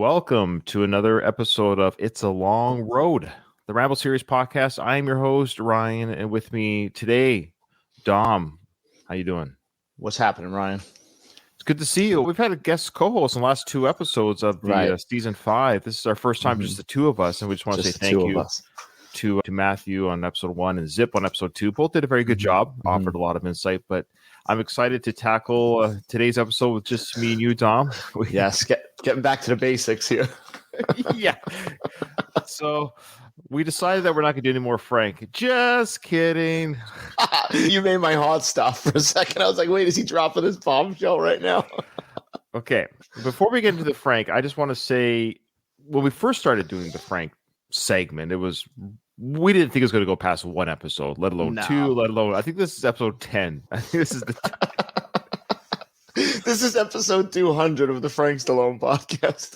Welcome to another episode of It's a Long Road, the Rambo series podcast. I am your host, Ryan, and with me today, Dom. How you doing? What's happening, Ryan? It's good to see you. We've had a guest co-host in the last two episodes of the season 5. This is our first time, just the two of us, and we just want to say thank you to Matthew on episode 1 and Zip on episode 2. Both did a very good job, offered a lot of insight, but I'm excited to tackle today's episode with just me and you, Dom. Yes, getting back to the basics here. Yeah. So we decided that we're not going to do any more Frank. Just kidding. You made my heart stop for a second. I was like, wait, is he dropping this bombshell right now? Okay. Before we get into the Frank, I just want to say when we first started doing the Frank segment, we didn't think it was going to go past one episode, let alone two, let alone, I think this is episode 10. I think this is This is episode 200 of the Frank Stallone podcast.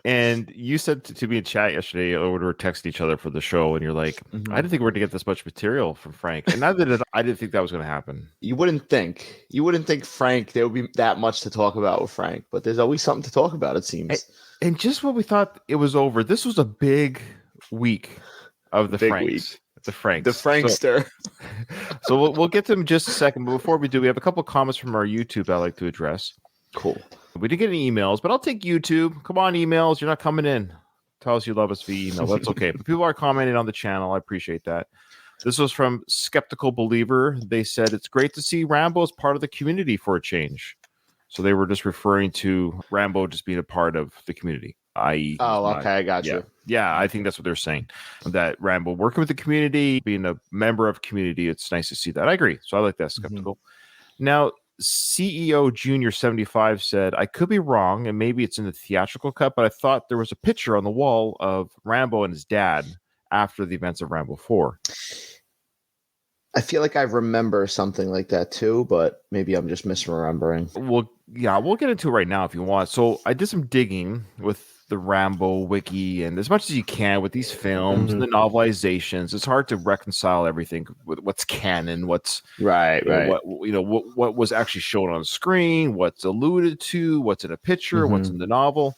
And you said to me in chat yesterday, we were texting each other for the show, and you're like, I didn't think we were going to get this much material from Frank. And neither did I. Didn't think that was going to happen. You wouldn't think Frank, there would be that much to talk about with Frank, but there's always something to talk about, it seems. And just when we thought it was over, this was a big week of the Franks. The Frankster. So we'll get to them in just a second. But before we do, we have a couple of comments from our YouTube I'd like to address. Cool. We didn't get any emails, but I'll take YouTube. Come on, emails. You're not coming in. Tell us you love us via email. That's okay. But people are commenting on the channel. I appreciate that. This was from Skeptical Believer. They said, it's great to see Rambo as part of the community for a change. So they were just referring to Rambo just being a part of the community, i.e. I got you. Yeah, I think that's what they're saying. That Rambo working with the community, being a member of community, it's nice to see that. I agree. So I like that, Skeptical. Now, CEO Junior 75 said, I could be wrong, and maybe it's in the theatrical cut, but I thought there was a picture on the wall of Rambo and his dad after the events of Rambo 4. I feel like I remember something like that too, but maybe I'm just misremembering. We'll get into it right now if you want. So I did some digging with the Rambo wiki, and as much as you can with these films and the novelizations, it's hard to reconcile everything with what's canon, what's what was actually shown on screen, what's alluded to, what's in a picture, what's in the novel.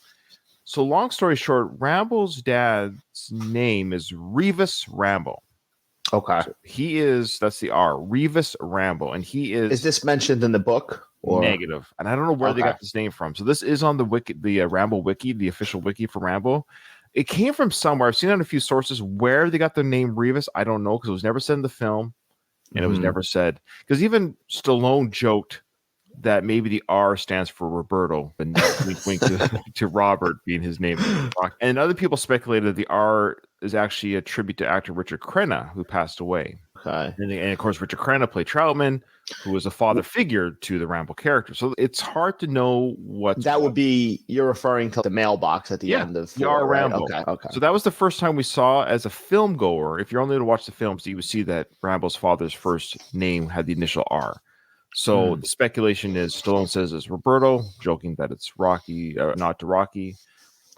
So long story short, Rambo's dad's name is Revis Rambo. Okay. So that's the R, Revis Rambo, and he is. Is this mentioned in the book? Or? Negative, and I don't know where they got this name from. So this is on the wiki, the Rambo wiki, the official wiki for Rambo. It came from somewhere. I've seen it on a few sources. Where they got the name Revis, I don't know, because it was never said in the film, and it was never said. Because even Stallone joked that maybe the R stands for Roberto, and wink to Robert being his name. And other people speculated that the R is actually a tribute to actor Richard Crenna, who passed away. Okay. And of course, Richard Crenna played Troutman, who was a father figure to the Rambo character. So it's hard to know what that would be. You're referring to the mailbox at the end of 4, Rambo. Right? Okay. So that was the first time we saw as a film goer. If you're only to watch the films, you would see that Rambo's father's first name had the initial R. So the speculation is Stallone says it's Roberto, joking that it's Rocky, not to Rocky.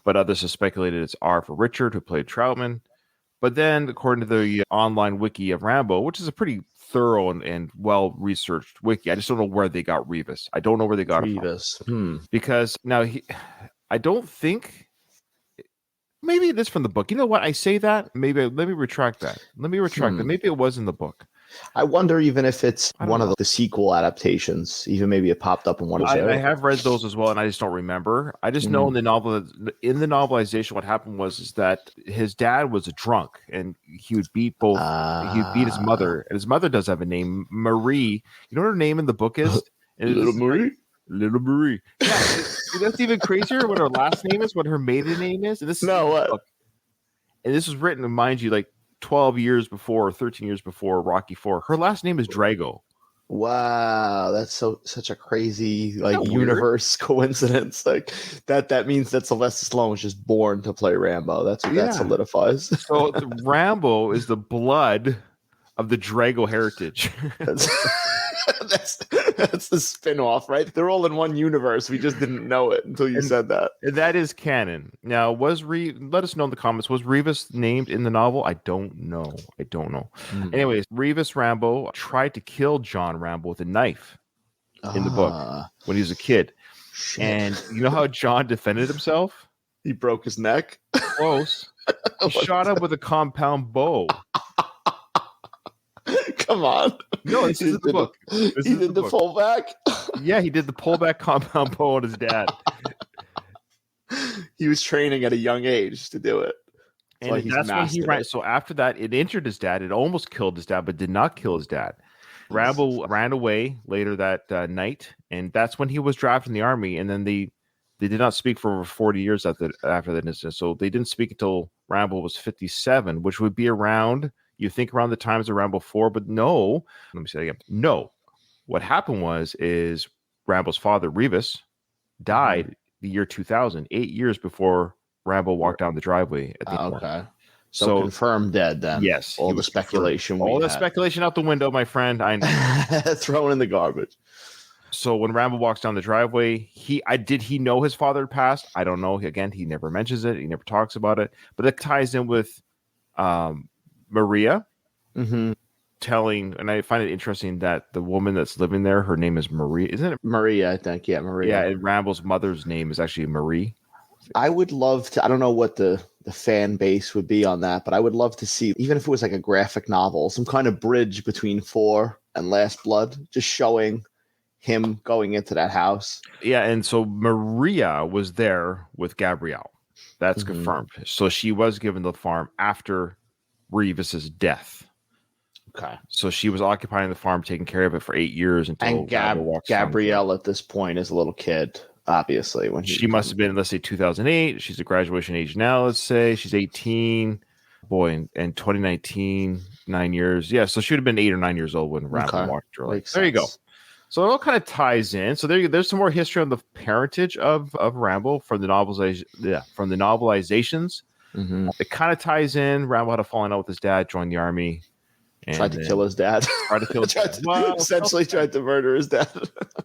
But others have speculated it's R for Richard, who played Troutman. But then, according to the online wiki of Rambo, which is a pretty thorough and well-researched wiki, I just don't know where they got Revis. I don't know where they got Revis. it from. Because now, I don't think... Maybe it is from the book. You know what? I say that. Let me retract that. That. Maybe it was in the book. I wonder even if it's one of the sequel adaptations. Even maybe it popped up in one of those. I have read those as well, and I just don't remember. I just know in the novelization, what happened was that his dad was a drunk, and he would beat he would beat his mother, and his mother does have a name, Marie. You know what her name in the book is? Little Marie. Little Marie. Yeah, that's even crazier. What her last name is, what her maiden name is. And this and this was written, mind you, like 12 years before, 13 years before Rocky 4. Her last name is Drago. Wow, that's such a crazy universe coincidence. Like that means that Sylvester Stallone was just born to play Rambo. That's what that solidifies. So Rambo is the blood of the Drago heritage. That's the spin-off, right? They're all in one universe. We just didn't know it until you said that. That is canon. Now, let us know in the comments, was Revis named in the novel? I don't know. Anyways, Revis Rambo tried to kill John Rambo with a knife in the book when he was a kid. Shit. And you know how John defended himself? He broke his neck. Close. He shot him with a compound bow. Come on. No, this is the book. He did the pullback. Yeah, he did the pullback compound bow on his dad. He was training at a young age to do it. And that's when he ran. So after that, it injured his dad. It almost killed his dad, but did not kill his dad. Rambo ran away later that night, and that's when he was drafted in the army. And then they did not speak for over 40 years after that incident. So they didn't speak until Rambo was 57, which would be around, you think, around the times of Rambo 4. But no, let me say that again. No, what happened is Rambo's father, Rivas, died the year 2000, 8 years before Rambo walked down the driveway at the okay. So confirmed dead then. Yes. All the speculation. All that speculation out the window, my friend. I know. Thrown in the garbage. So when Rambo walks down the driveway, did he know his father had passed? I don't know. Again, he never mentions it. He never talks about it. But that ties in with Maria telling, and I find it interesting that the woman that's living there, her name is Maria. Isn't it? Maria, I think. Yeah, Maria. Yeah, and Rambo's mother's name is actually Marie. I would love to, I don't know what the fan base would be on that, but I would love to see, even if it was like a graphic novel, some kind of bridge between 4 and Last Blood, just showing him going into that house. Yeah, and so Maria was there with Gabrielle. That's confirmed. So she was given the farm after Revis's death. Okay. So she was occupying the farm, taking care of it for 8 years until Gabrielle at this point is a little kid. Obviously, when she must have been, let's say 2008. She's a graduation age now. Let's say she's 18. Boy, in 2019, 9 years. Yeah, so she would have been 8 or 9 years old when Rambo walked her. Like, there you go. So it all kind of ties in. So there's some more history on the parentage of Rambo from the novelizations. Yeah, from the novelizations. It kind of ties in. Rambo had a falling out with his dad, joined the army. And tried to kill his dad. Tried to kill his dad. Essentially tried to murder his dad.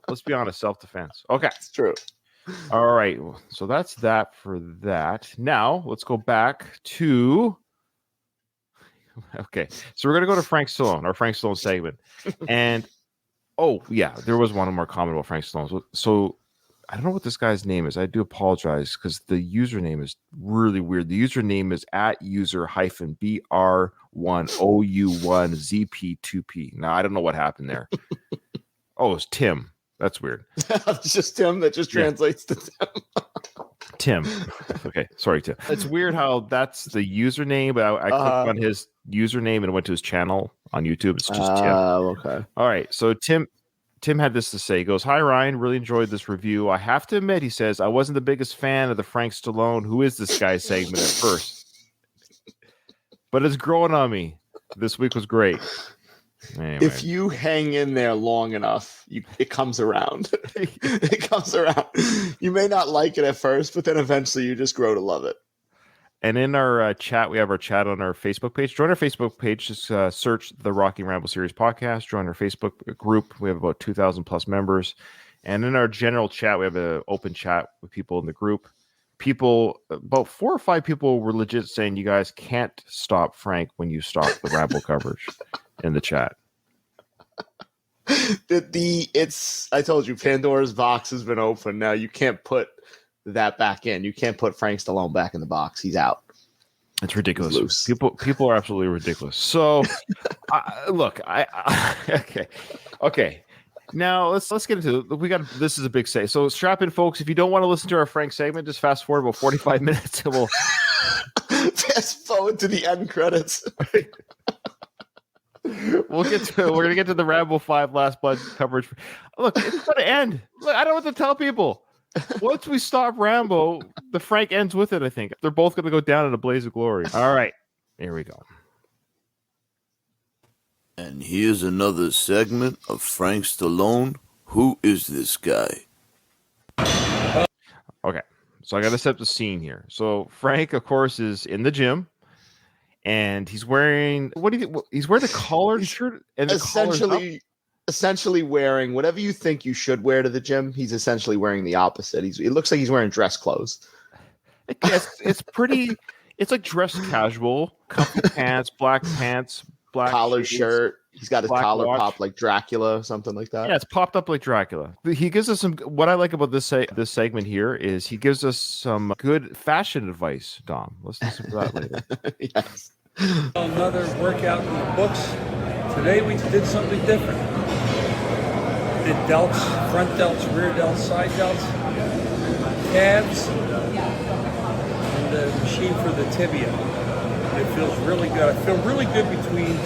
Let's be honest, self-defense. Okay. It's true. All right. So that's that for that. Now let's go back to. Okay. So we're going to go to Frank Stallone, our Frank Stallone segment. And there was one more comment about Frank Stallone. So I don't know what this guy's name is. I do apologize because the username is really weird. The username is @user-BR1OU1ZP2P. Now I don't know what happened there. It's Tim. That's weird. It's just Tim that just translates to Tim. Okay, sorry, Tim. It's weird how that's the username, but I clicked on his username and went to his channel on YouTube. It's just Tim. Okay. All right. So Tim had this to say. He goes, "Hi, Ryan. Really enjoyed this review. I have to admit," he says, "I wasn't the biggest fan of the Frank Stallone, who is this guy segment at first. But it's growing on me. This week was great." Anyway. If you hang in there long enough, it comes around. It comes around. You may not like it at first, but then eventually you just grow to love it. And in our chat, we have our chat on our Facebook page. Join our Facebook page. Just search the Rocky and Rambo Series podcast. Join our Facebook group. We have about 2,000 plus members. And in our general chat, we have an open chat with people in the group. About 4 or 5 people were legit saying, "You guys can't stop Frank when you stop the Rambo coverage." In the chat. I told you, Pandora's box has been opened. Now you can't put that back in. You can't put Frank Stallone back in the box. He's out. It's ridiculous. People are absolutely ridiculous. So, okay. Now let's get into it. This is a big say. So strap in, folks. If you don't want to listen to our Frank segment, just fast forward about 45 minutes, and we'll fast forward to the end credits. We're gonna get to the Rambo 5 Last Blood coverage. Look, it's gonna end. Look, I don't know what to tell people. Once we stop Rambo, the Frank ends with it. I think they're both gonna go down in a blaze of glory. All right, here we go. And here's another segment of Frank Stallone. Who is this guy? Okay, so I gotta set the scene here. So Frank, of course, is in the gym. And he's wearing he's wearing a collared shirt and essentially wearing whatever you think you should wear to the gym. He's essentially wearing the opposite. It looks like he's wearing dress clothes. It's pretty. It's like dress casual, comfy pants, black collar shirt. He's got his Black collar watch. popped like Dracula or something like that. Yeah, it's popped up like Dracula. He gives us some. What I like about this segment here is he gives us some good fashion advice. Dom, let's listen to that later. Yes. Another workout in the books. Today we did something different. Did delts, front delts, rear delts, side delts, calves, and the machine for the tibia. It feels really good. I feel really good between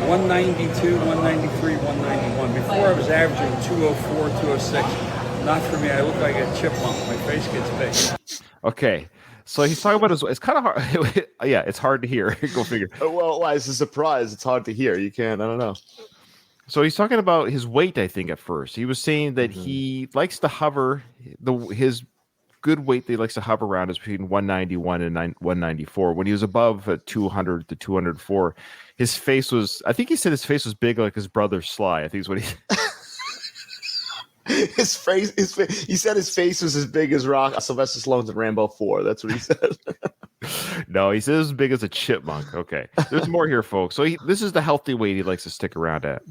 192, 193, 191. Before I was averaging 204, 206. Not for me. I look like a chipmunk. My face gets big. Okay. So he's talking about it's kind of hard. Yeah, it's hard to hear. Go figure. Well, why? It's a surprise. It's hard to hear. You can't. I don't know. So he's talking about his weight, I think, at first. He was saying that he likes to hover, his good weight that he likes to hover around is between 191 and 194. When he was above 200 to 204, his face was, I think he said his face was big like his brother Sly. I think is what he His face, he said his face was as big as Sylvester Stallone's in Rambo 4. That's what he said. No, he says as big as a chipmunk. Okay. There's more here, folks. So this is the healthy weight he likes to stick around at.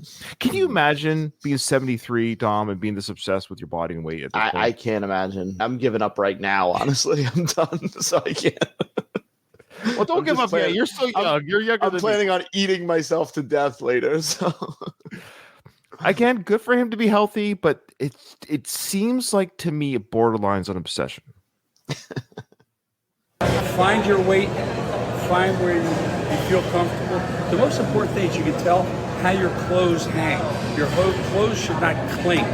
Can you imagine being 73, Dom, and being this obsessed with your body and weight at this point? I can't imagine. I'm giving up right now, honestly. I'm done, so I can't. Well, don't give up yet. You're so young. You're younger I'm than planning on eating myself to death later, so... Again, good for him to be healthy, but it seems like to me it borderlines on obsession. Find your weight. Find where you feel comfortable. The most important thing is you can tell how your clothes hang. Your clothes should not cling.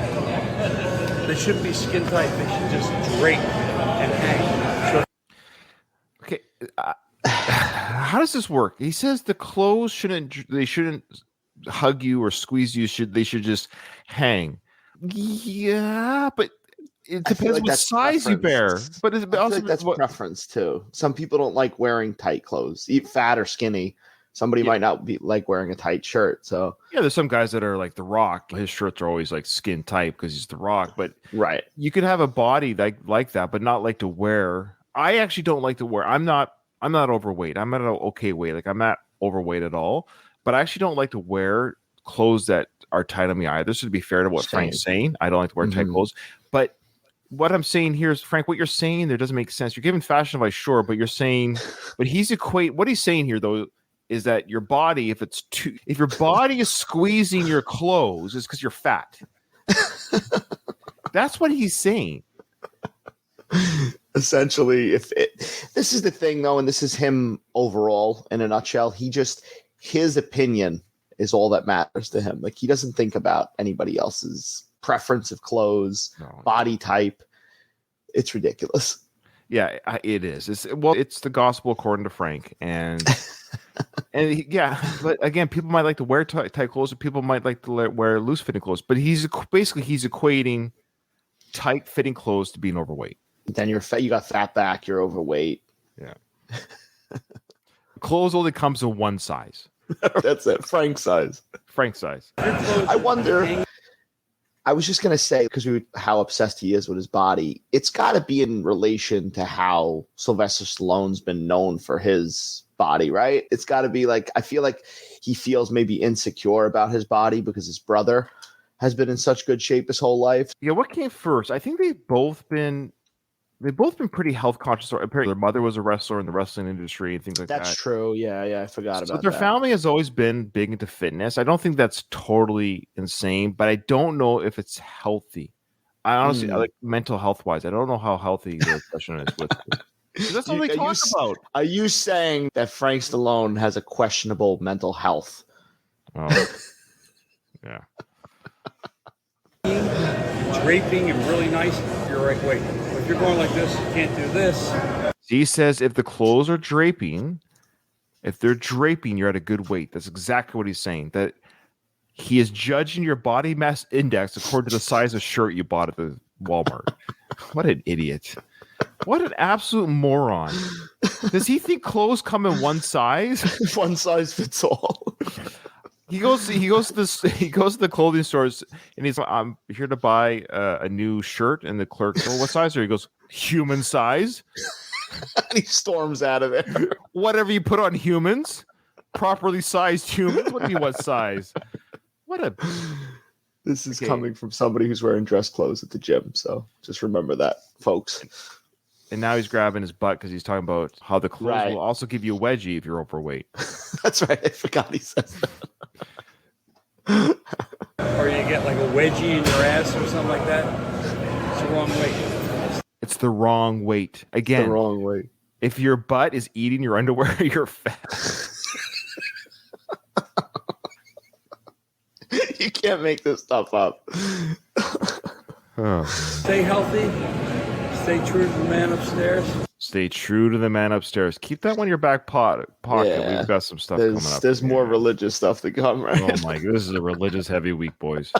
They shouldn't be skin tight. They should just drape and hang. Okay, how does this work? He says the clothes shouldn't hug you or squeeze you. They should just hang. Yeah, but it depends what size you bear. But it's also that's preference too. Some people don't like wearing tight clothes, eat fat or skinny. Somebody might not be like wearing a tight shirt. So yeah, there's some guys that are like The Rock. His shirts are always like skin tight because he's The Rock. But right, you could have a body like that, but not like to wear. I actually don't like to wear. I'm not overweight. I'm at an okay weight. Like I'm not overweight at all. But I actually don't like to wear clothes that are tight on me either. So to be fair to what Frank's saying, I don't like to wear tight clothes. But what I'm saying here is, Frank, what you're saying there doesn't make sense. You're giving fashion advice, sure, but you're saying, but what he's saying here though is that your body, if your body is squeezing your clothes, is because you're fat. That's what he's saying. Essentially, this is the thing though, and this is him overall in a nutshell. His opinion is all that matters to him. Like he doesn't think about anybody else's preference of clothes, body type. It's ridiculous. Yeah, it is. It's the gospel according to Frank, and but again, people might like to wear tight clothes, and people might like to wear loose fitting clothes. But he's equating tight fitting clothes to being overweight. Then you're fat. You got fat back. You're overweight. Yeah. Clothes only comes in one size. That's it. Frank size. I wonder. I was just going to say, because how obsessed he is with his body, it's got to be in relation to how Sylvester Stallone's been known for his body, right? It's got to be like, I feel like he feels maybe insecure about his body because his brother has been in such good shape his whole life. Yeah, what came first? I think they've both been pretty health conscious. Apparently, their mother was a wrestler in the wrestling industry and things like that. That's true. Yeah, I forgot about that. Their family has always been big into fitness. I don't think that's totally insane, but I don't know if it's healthy. I honestly, like mental health wise, I don't know how healthy their question is with. That's all they talk about. Are you saying that Frank Stallone has a questionable mental health? Oh, yeah. Draping and really nice. You're right. Wait. If you're going like this, you can't do this. He says if the clothes are draping, you're at a good weight. That's exactly what he's saying. That he is judging your body mass index according to the size of shirt you bought at the Walmart. What an idiot. What an absolute moron. Does he think clothes come in one size? One size fits all. He goes to the clothing stores and he's like, I'm here to buy a new shirt, and the clerk, oh, what size are you? He goes, human size. And he storms out of there. Whatever you put on humans. properly sized humans would be what size? What a... This is coming from somebody who's wearing dress clothes at the gym. So just remember that, folks. And now he's grabbing his butt because he's talking about how the clothes will also give you a wedgie if you're overweight. That's right. I forgot he says that. Or you get like a wedgie in your ass or something like that. It's the wrong weight. It's the wrong weight. Again, the wrong weight. If your butt is eating your underwear, you're fat. You can't make this stuff up. Stay healthy. Stay true to the man upstairs. Stay true to the man upstairs. Keep that one in your back pocket. Yeah. We've got some stuff coming up. There's more religious stuff to come, right? Oh my God, this is a religious heavy week, boys.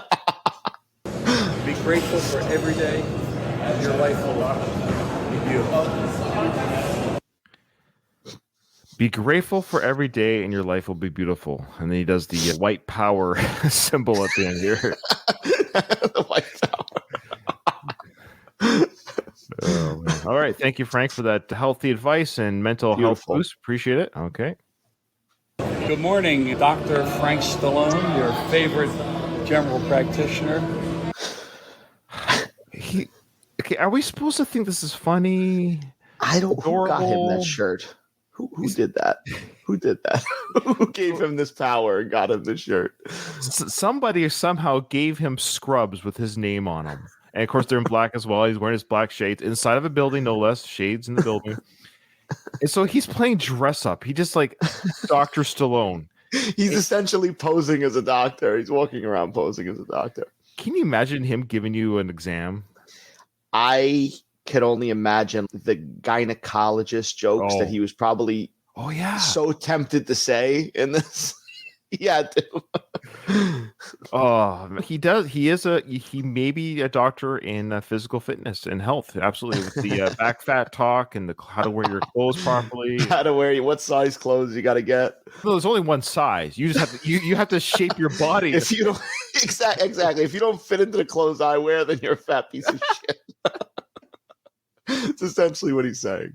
Be grateful for every day of your life will be beautiful. Be grateful for every day and your life will be beautiful. And then he does the white power symbol at the end here. The white power. Oh, all right. Thank you, Frank, for that healthy advice and mental health boost. Appreciate it. Okay. Good morning, Dr. Frank Stallone, your favorite general practitioner. Okay, are we supposed to think this is funny? I don't. Who got him that shirt? Who did that? Who did that? Who gave him this power and got him this shirt? Somebody somehow gave him scrubs with his name on them. And of course, they're in black as well. He's wearing his black shades inside of a building, no less. Shades in the building. And so he's playing dress up. He just like Dr. Stallone. He's essentially posing as a doctor. He's walking around posing as a doctor. Can you imagine him giving you an exam? I could only imagine the gynecologist jokes that he was probably so tempted to say in this. He had to. He does. He may be a doctor in physical fitness and health. Absolutely. With the back fat talk and how to wear your clothes properly. What size clothes you got to get. No, there's only one size. You just have to, you have to shape your body. If you don't, exactly. If you don't fit into the clothes I wear, then you're a fat piece of shit. It's essentially what he's saying.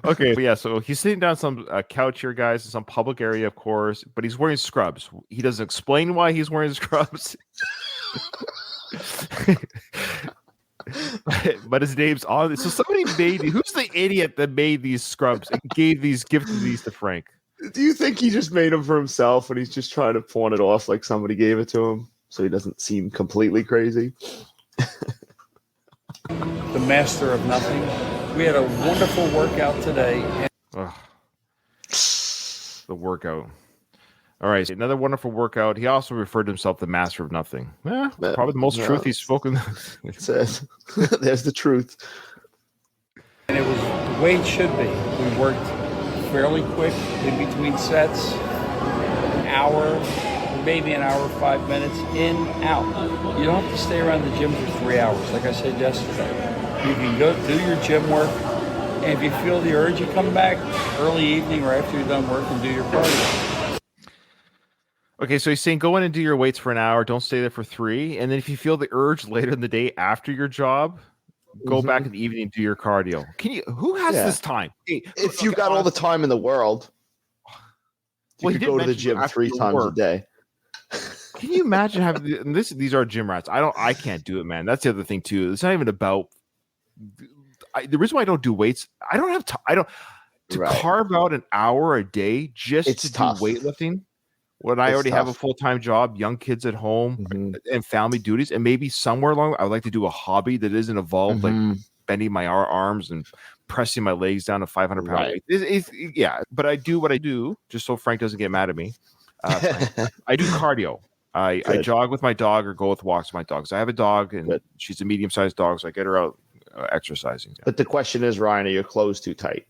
Okay, yeah, so he's sitting down some couch here, guys, in some public area, of course, but he's wearing scrubs. He doesn't explain why he's wearing scrubs. but his name's on it. So somebody who's the idiot that made these scrubs and gifted these to Frank? Do you think he just made them for himself and he's just trying to pawn it off like somebody gave it to him so he doesn't seem completely crazy? The master of nothing. We had a wonderful workout today. The workout. All right, another wonderful workout. He also referred to himself the master of nothing. Yeah, probably the most truth he's spoken. There's the truth. And it was the way it should be. We worked fairly quick in between sets. An hour, maybe an hour, 5 minutes, in, out. You don't have to stay around the gym for 3 hours, like I said yesterday. You can go do your gym work, and if you feel the urge, you come back early evening or after you're done work and do your cardio. Okay, so he's saying go in and do your weights for an hour. Don't stay there for 3. And then if you feel the urge later in the day after your job, go back in the evening and do your cardio. Who has this time? Hey, if you got all the time in the world, you could go to the gym 3 times a day. Can you imagine having this? These are gym rats. I can't do it, man. That's the other thing too. It's not even about the reason why I don't do weights. I don't have time. Carve out an hour a day just to do weightlifting. When I already have a full-time job, young kids at home, and family duties, and maybe somewhere along, I would like to do a hobby that isn't involved, like bending my arms and pressing my legs down to 500-pound weight. Yeah, but I do what I do just so Frank doesn't get mad at me. I do cardio. I jog with my dog or go with walks with my dog. So I have a dog, and she's a medium-sized dog, so I get her out exercising. But the question is, Ryan, are your clothes too tight?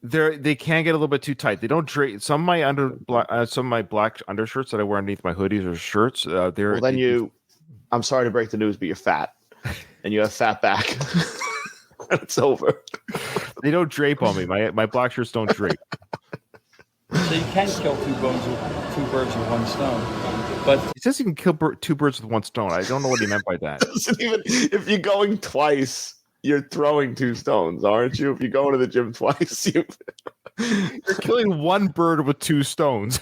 They can get a little bit too tight. They don't drape. Some of my black undershirts that I wear underneath my hoodies or shirts. I'm sorry to break the news, but you're fat, and you have fat back. It's over. They don't drape on me. My black shirts don't drape. So you can kill two birds with one stone. But he says you can kill 2 birds with 1 stone. I don't know what he meant by that. Even if you're going twice, You're throwing 2 stones, aren't you? If you go to the gym twice, You're killing one bird with 2 stones.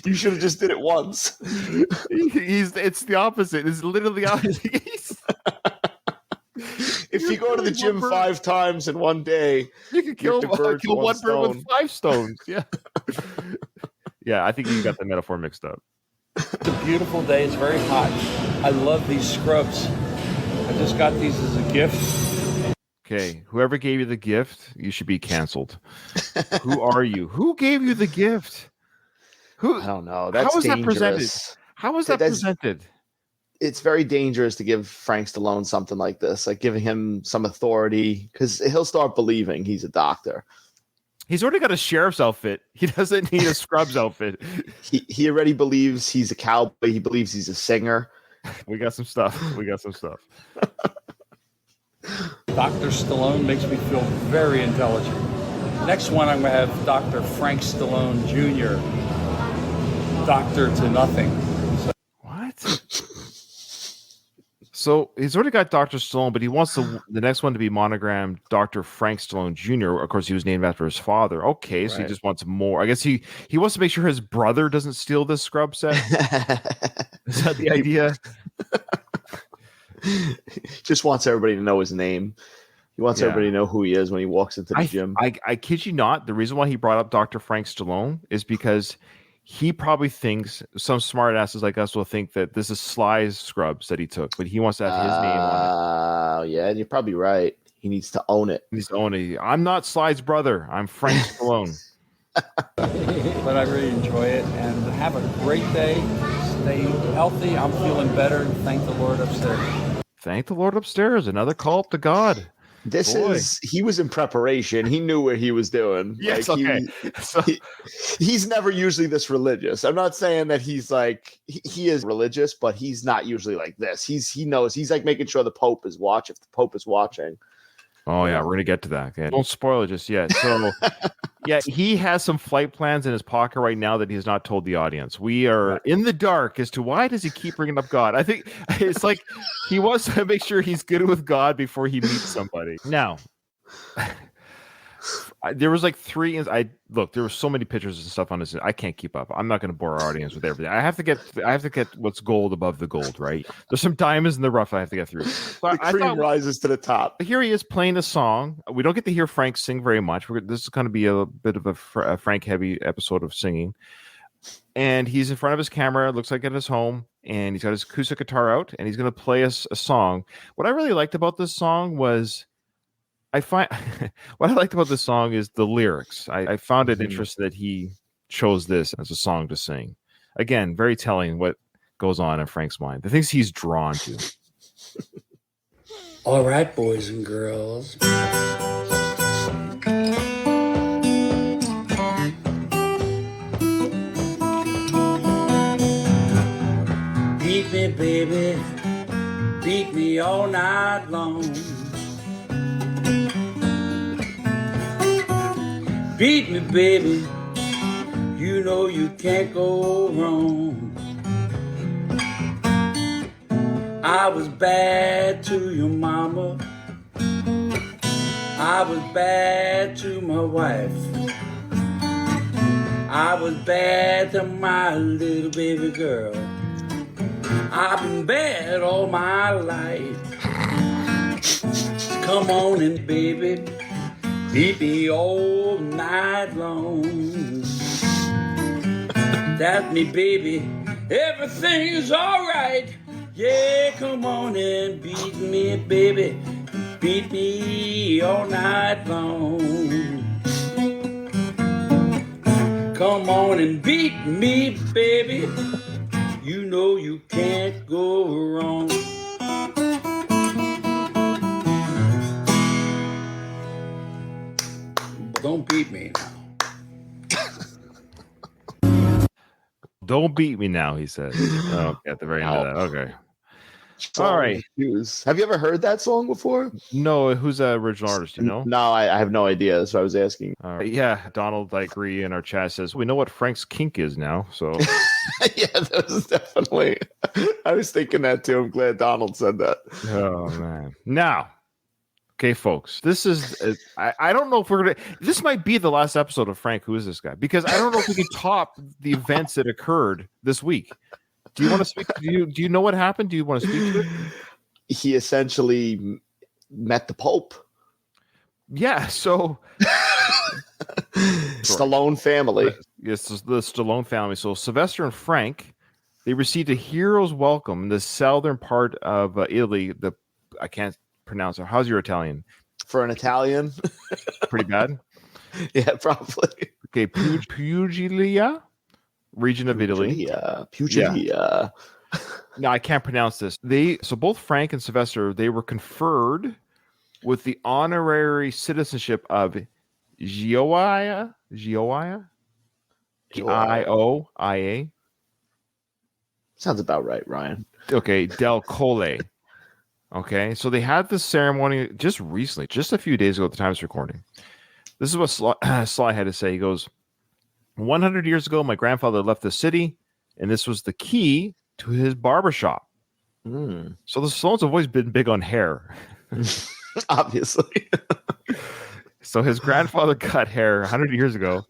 you should have just did it once. It's the opposite. It's literally the opposite. If you go to the gym 5 times in one day, you can kill one bird with 5 stones. Yeah. Yeah, I think you got the metaphor mixed up. It's a beautiful day. It's very hot. I love these scrubs. I just got these as a gift. Okay, whoever gave you the gift, you should be canceled. Who are you? Who gave you the gift? Who? I don't know. That's how was dangerous. that presented? How was that presented? It's very dangerous to give Frank Stallone something like this, like giving him some authority, because he'll start believing he's a doctor. He's already got a sheriff's outfit. He doesn't need a scrub's outfit. He already believes he's a cowboy. He believes he's a singer. We got some stuff. Dr. Stallone makes me feel very intelligent. Next one, I'm going to have Dr. Frank Stallone Jr., Doctor to Nothing. What? So he's already got Dr. Stallone, but he wants the next one to be monogrammed Dr. Frank Stallone Jr. Of course, he was named after his father. Okay, so he just wants more. I guess he wants to make sure his brother doesn't steal this scrub set. Is that the idea? Just wants everybody to know his name. He wants everybody to know who he is when he walks into the gym. I kid you not. The reason why he brought up Dr. Frank Stallone is because he probably thinks some smart asses like us will think that this is Sly's scrubs that he took, but he wants to have his name on it. Yeah, and you're probably right. He needs to own it. He needs to own it. I'm not Sly's brother. I'm Frank Stallone. But I really enjoy it, and have a great day. Stay healthy. I'm feeling better. Thank the Lord upstairs. Thank the Lord upstairs. Another call up to God. He was in preparation. He knew what he was doing. Yes, like, okay. He's never usually this religious. I'm not saying that he's like, he is religious, but he's not usually like this. He knows. He's like making sure the Pope is watching. If the Pope is watching. Oh, yeah, we're going to get to that. Okay. Don't spoil it just yet. So, yeah, he has some flight plans in his pocket right now that he has not told the audience. We are in the dark as to why does he keep bringing up God. I think it's like he wants to make sure he's good with God before he meets somebody. Now, there was like 3. There were so many pictures and stuff on this. I can't keep up. I'm not going to bore our audience with everything. I have to get what's gold above the gold, right? There's some diamonds in the rough I have to get through. So the cream rises to the top. Here he is playing a song. We don't get to hear Frank sing very much. This is going to be a bit of a Frank heavy episode of singing. And he's in front of his camera. It looks like at his home, and he's got his acoustic guitar out, and he's going to play us a song. What I really liked about this song was. What I liked about this song is the lyrics. I found it interesting that he chose this as a song to sing. Again, very telling what goes on in Frank's mind. The things he's drawn to. All right, boys and girls. Beat me, baby. Beat me all night long. Beat me, baby, you know you can't go wrong. I was bad to your mama. I was bad to my wife. I was bad to my little baby girl. I've been bad all my life. Come on in, baby. Beat me all night long. That's me, baby. Everything's alright. Yeah, come on and beat me, baby. Beat me all night long. Come on and beat me, baby. You know you can't go wrong. Don't beat me now. Don't beat me now, he says. Oh, at the very end of that. Okay. All right. Have you ever heard that song before? No. Who's the original artist? Do you know? No, I have no idea. That's what I was asking. Yeah, Donald, I agree. In our chat says we know what Frank's kink is now. So Yeah, that was definitely. I was thinking that too. I'm glad Donald said that. Oh man. Now, okay, folks, this is I don't know if we're gonna. This might be the last episode of Frank. Who is this guy? Because I don't know if we can top the events that occurred this week. Do you want to speak? Do you know what happened? Do you want to speak to it? He essentially met the Pope. Yeah. So. Stallone family. Yes, the Stallone family. So Sylvester and Frank, they received a hero's welcome in the southern part of Italy. I can't pronounce it. How's your Italian? For an Italian, Pretty bad. Yeah, probably. Okay, Puglia region of Italy. Puglia. No, I can't pronounce this. So both Frank and Sylvester, they were conferred with the honorary citizenship of Gioia. Ioia. Sounds about right, Ryan. Okay, Del Colle. Okay, so they had this ceremony just recently, just a few days ago at the time of this recording. This is what Sly had to say. He goes, 100 years ago, my grandfather left the city, and this was the key to his barbershop. So the Stallones have always been big on hair. Obviously. So his grandfather cut hair 100 years ago,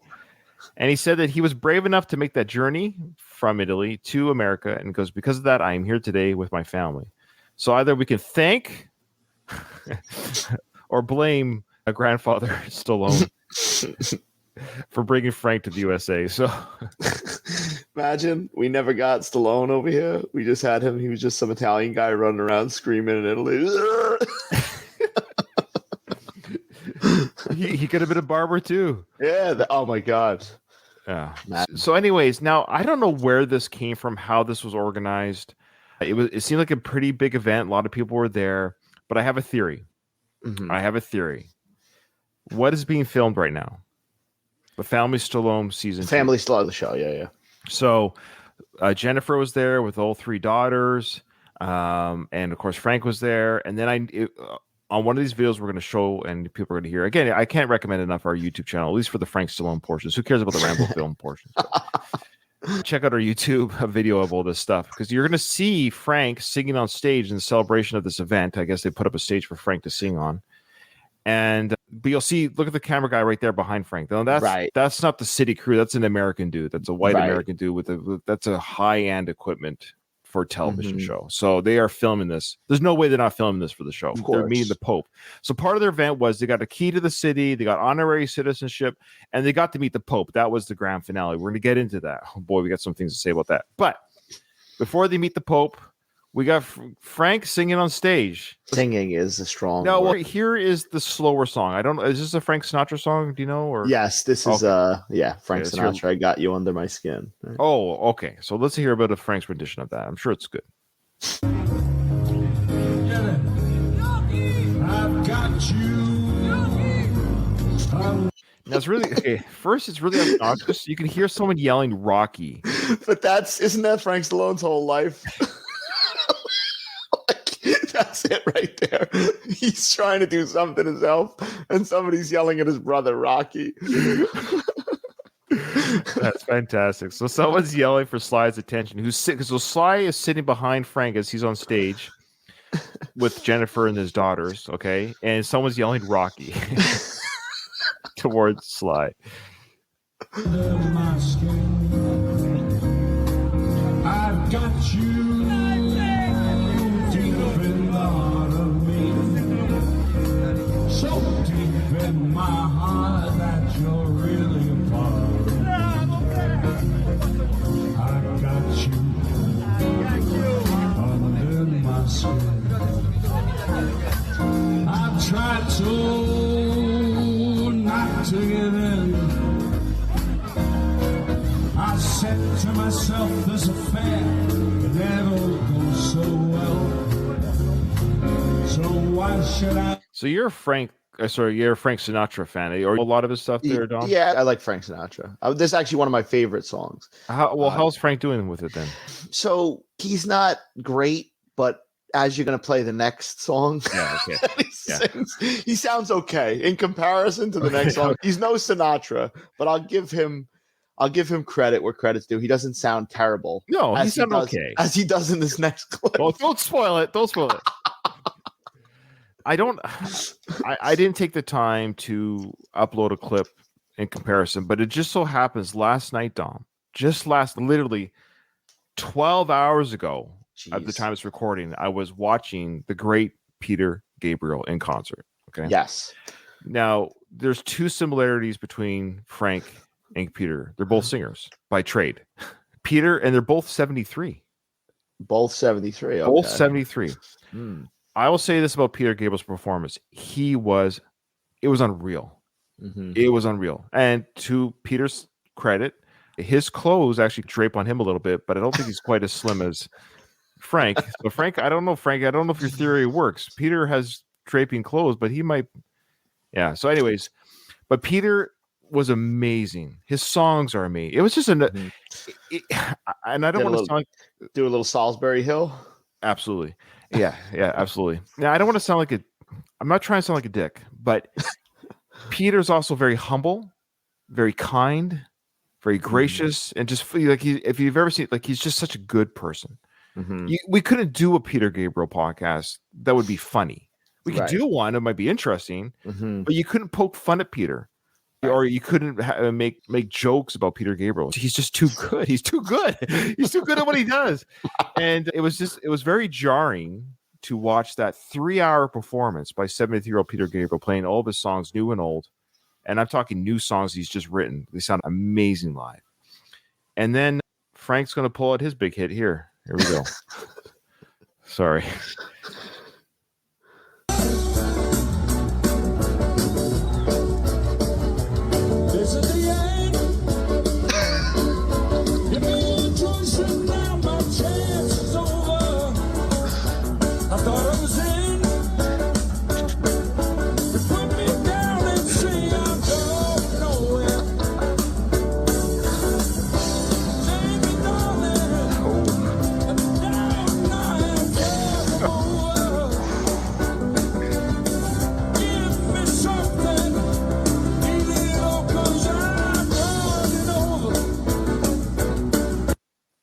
and he said that he was brave enough to make that journey from Italy to America, and goes, because of that, I am here today with my family. So either we can thank or blame a grandfather Stallone for bringing Frank to the USA. So imagine we never got Stallone over here. We just had him. He was just some Italian guy running around screaming in Italy. he could have been a barber too. Yeah. Oh my God. Yeah. So anyways, now I don't know where this came from, how this was organized. It seemed like a pretty big event. A lot of people were there, but I have a theory. What is being filmed right now? The Family Stallone season. Family Stallone, the show. Yeah. So Jennifer was there with all three daughters. And of course, Frank was there. And then on one of these videos we're going to show and people are going to hear. Again, I can't recommend enough our YouTube channel, at least for the Frank Stallone portions. Who cares about the Rambo film portions? Check out our YouTube video of all this stuff, because you're going to see Frank singing on stage in celebration of this event. I guess they put up a stage for Frank to sing on. But you'll see, look at the camera guy right there behind Frank. Now, that's not the city crew. That's an American dude. That's a white American dude that's a high-end equipment for a television show. So they are filming this. There's no way they're not filming this for the show. They're meeting the Pope. So part of their event was they got a key to the city, they got honorary citizenship, and they got to meet the Pope. That was the grand finale. We're going to get into that. Oh boy, we got some things to say about that. But before they meet the Pope, we got Frank singing on stage. Singing is a strong word. Well, here is the slower song. I don't know. Is this a Frank Sinatra song? Do you know? Or yes, this is Frank Sinatra. I got you under my skin. Right? Oh, okay. So let's hear a bit of Frank's rendition of that. I'm sure it's good. I've got you. Now it's really okay. First, it's really obnoxious. You can hear someone yelling "Rocky," but isn't that Frank Stallone's whole life? That's it right there. He's trying to do something himself, and somebody's yelling at his brother, Rocky. That's fantastic. So someone's yelling for Sly's attention. So Sly is sitting behind Frank as he's on stage with Jennifer and his daughters, okay? And someone's yelling Rocky towards Sly. I've got you. In my heart that you're really a part of me. I got you under my skin. I've tried so not to give in. I said to myself, this affair never goes so well. So why should I? So you're Frank Sinatra fan, or a lot of his stuff there, Don? Yeah, I like Frank Sinatra. This is actually one of my favorite songs. How's Frank doing with it then? So he's not great, but as you're going to play the next song, sings, he sounds okay in comparison to the next song. He's no Sinatra, but I'll give him I'll give him credit where credit's due. He doesn't sound terrible. No, he sounded okay. As he does in this next clip. Well, don't spoil it. Don't spoil it. I didn't take the time to upload a clip in comparison, but it just so happens last night, Dom, literally 12 hours ago at the time it's recording, I was watching the great Peter Gabriel in concert. Okay. Yes. Now, there's two similarities between Frank and Peter. They're both singers by trade. Peter, and they're both 73. Both 73. Okay. Both 73. I will say this about Peter Gabriel's performance. It was unreal. Mm-hmm. It was unreal. And to Peter's credit, his clothes actually drape on him a little bit, but I don't think he's quite as slim as Frank. So Frank, I don't know if your theory works. Peter has draping clothes, but he might. Yeah. So anyways, but Peter was amazing. His songs are amazing. It was just and I don't want to sound like do a little Salisbury Hill. Absolutely. Yeah, absolutely. Now, I don't want to sound like I'm not trying to sound like a dick, but Peter's also very humble, very kind, very gracious, and just like if you've ever seen, like, he's just such a good person. Mm-hmm. We couldn't do a Peter Gabriel podcast that would be funny. We could do one that might be interesting, but you couldn't poke fun at Peter. Or you couldn't make jokes about Peter Gabriel. He's just too good. He's too good. He's too good at what he does. And it was very jarring to watch that 3-hour performance by 73-year-old Peter Gabriel playing all of his songs, new and old. And I'm talking new songs he's just written. They sound amazing live. And then Frank's going to pull out his big hit here. Here we go. Sorry.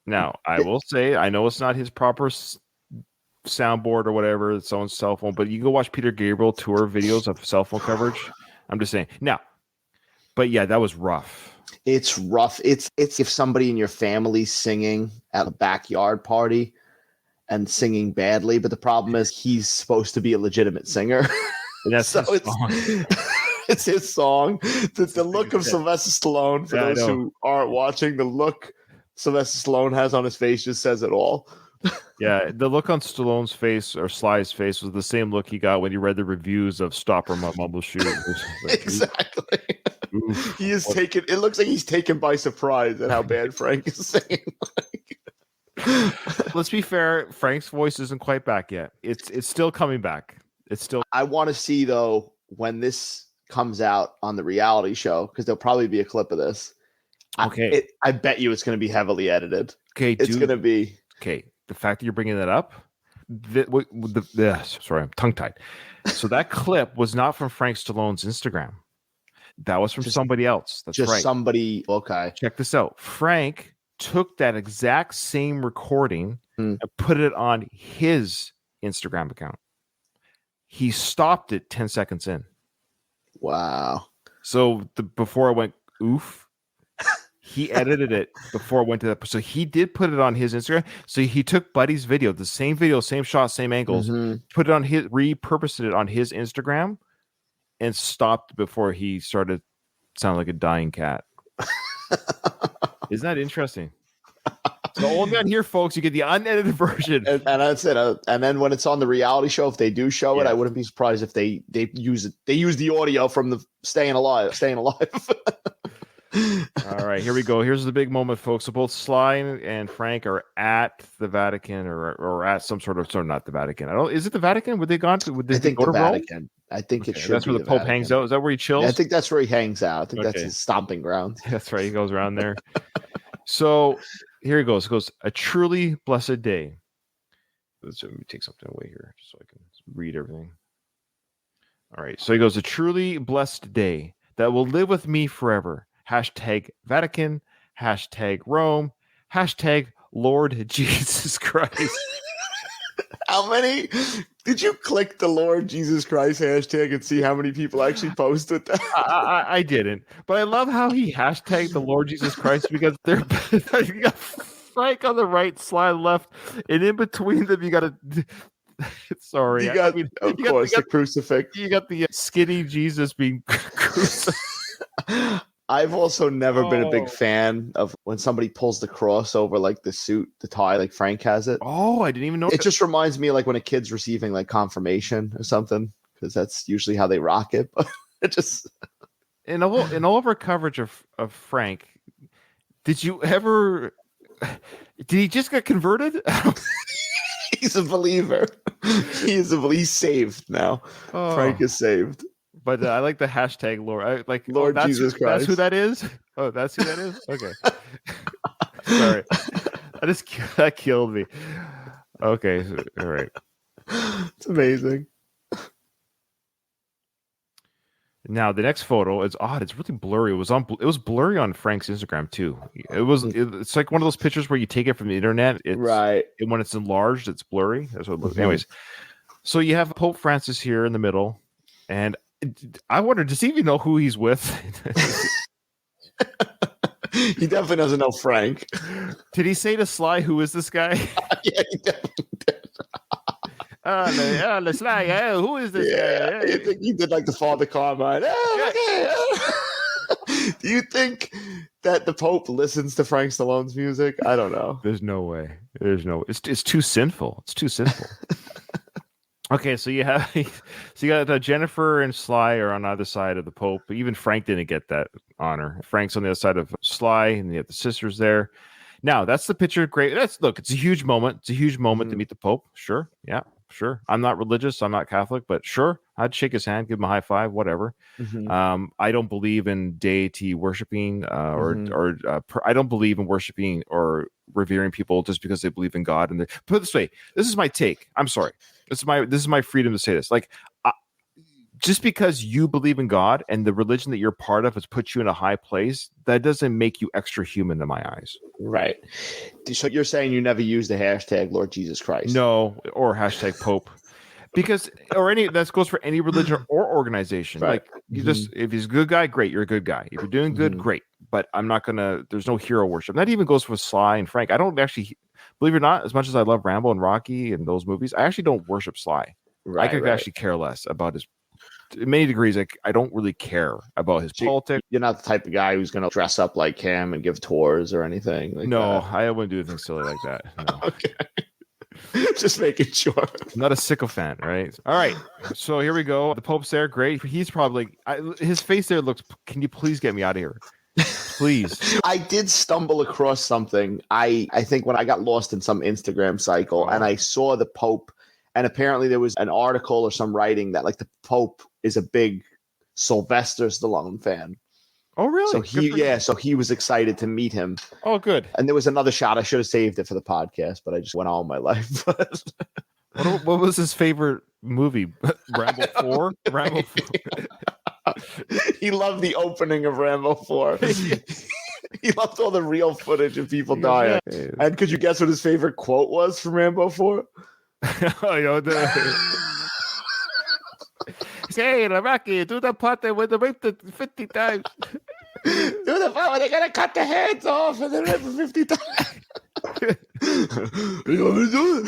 Now, I will say, I know it's not his proper soundboard or whatever, it's on cell phone, but you can go watch Peter Gabriel tour videos of cell phone coverage. I'm just saying. Now, but yeah, that was rough. It's rough. It's if somebody in your family's singing at a backyard party and singing badly, but the problem is he's supposed to be a legitimate singer. And that's so it's his song. The look of Sylvester Stallone, for those who aren't watching, the look Sylvester Stallone has on his face just says it all. Yeah, the look on Stallone's face or Sly's face was the same look he got when he read the reviews of Stop or Mumble Shoot. Like, exactly. Oof. He is taken. It looks like he's taken by surprise at how bad Frank is singing. Let's be fair. Frank's voice isn't quite back yet. It's still coming back. It's still. I want to see though when this comes out on the reality show, because there'll probably be a clip of this. Okay. I bet you it's going to be heavily edited. Okay, it's going to be. Okay, the fact that you're bringing that up, sorry, I'm tongue-tied. So that clip was not from Frank Stallone's Instagram. That was from somebody else. That's just right. Somebody. Okay. Check this out. Frank took that exact same recording and put it on his Instagram account. He stopped it 10 seconds in. Wow. So before I went, oof. He edited it before it went to that. So he did put it on his Instagram. So he took Buddy's video, the same video, same shot, same angles, put it on repurposed it on his Instagram and stopped before he started sounding like a dying cat. Isn't that interesting? So all down here, folks, you get the unedited version. And that's it. And then when it's on the reality show, if they do show it, I wouldn't be surprised if they use it. They use the audio from the Staying Alive. All right, here we go. Here's the big moment, folks. So both Sly and Frank are at the Vatican or at some sort of not the Vatican. Is it the Vatican? Would they gone to? Would they go to Vatican? Rome? I think it should. That's where the Pope hangs out. Is that where he chills? Yeah, I think that's where he hangs out. I think that's his stomping ground. That's right. He goes around there. So here he goes. It goes, a truly blessed day. Let me take something away here just so I can read everything. All right. So he goes, a truly blessed day that will live with me forever. Hashtag Vatican, hashtag Rome, hashtag Lord Jesus Christ. How many? Did you click the Lord Jesus Christ hashtag and see how many people actually posted that? I didn't, but I love how he hashtagged the Lord Jesus Christ because they're you got Frank on the right, Sly left, and in between them you got a. Sorry, You got, I mean, of course, the crucifix. you got the skinny Jesus being crucified. I've also never been a big fan of when somebody pulls the cross over like the suit, the tie, like Frank has it. Oh, I didn't even know. It just reminds me of like when a kid's receiving like confirmation or something, because that's usually how they rock it. But it just in all of our coverage of Frank, did you ever? Did he just get converted? he's a believer. He's saved now. Oh. Frank is saved. But I like the hashtag Lord. Lord Jesus Christ. That's who that is. Oh, that's who that is. Okay. Sorry, that killed me. Okay, all right. It's amazing. Now the next photo is odd. It's really blurry. It was blurry on Frank's Instagram too. It's like one of those pictures where you take it from the internet. Right. And when it's enlarged, it's blurry. That's what it looks. Anyways, so you have Pope Francis here in the middle, and I wonder, does he even know who he's with? He definitely doesn't know Frank. Did he say to Sly, "Who is this guy"? Yeah, he definitely did. The Sly, who is this guy? I think he did like the Father Carmine. Do you think that the Pope listens to Frank Stallone's music? I don't know. There's no way. It's too sinful. It's too sinful. Okay, so you got Jennifer and Sly are on either side of the Pope. Even Frank didn't get that honor. Frank's on the other side of Sly, and you have the sisters there. Now that's the picture. Great. Look. It's a huge moment. It's a huge moment to meet the Pope. Sure. Yeah. Sure. I'm not religious. I'm not Catholic, but sure, I'd shake his hand, give him a high five, whatever. I don't believe in deity worshiping, or I don't believe in worshiping or revering people just because they believe in God. And put it this way, this is my take. I'm sorry. This is my freedom to say this. Like, just because you believe in God and the religion that you're part of has put you in a high place, that doesn't make you extra human in my eyes. Right. So you're saying you never use the hashtag Lord Jesus Christ? No, or hashtag Pope. Because that goes for any religion or organization. Right. Like, you just, if he's a good guy, great, you're a good guy. If you're doing good, great. But I'm not gonna. There's no hero worship. That even goes for Sly and Frank. I don't actually, believe it or not, as much as I love Rambo and Rocky and those movies, I actually don't worship Sly. Right, I could actually care less about his. In many degrees, I don't really care about his politics. You're not the type of guy who's going to dress up like him and give tours or anything. Like no, that. I wouldn't do anything silly like that. No. Okay. Just making sure. I'm not a sycophant, right? All right. So here we go. The Pope's there. Great. He's probably his face there looks. Can you please get me out of here? Please. I did stumble across something. I think when I got lost in some Instagram cycle and I saw the Pope, and apparently there was an article or some writing that like the Pope is a big Sylvester Stallone fan. Oh, really? So he was excited to meet him. Oh, good. And there was another shot. I should have saved it for the podcast, but I just went on with my life. What was his favorite movie? Rambo 4? Rambo 4. He loved the opening of Rambo 4. He loved all the real footage of people dying. Yeah. And could you guess what his favorite quote was from Rambo 4? Hey, Rocky, do the part that with the rape 50 times. Do the part where they're gonna cut the heads off and then rape 50 times. You want me to do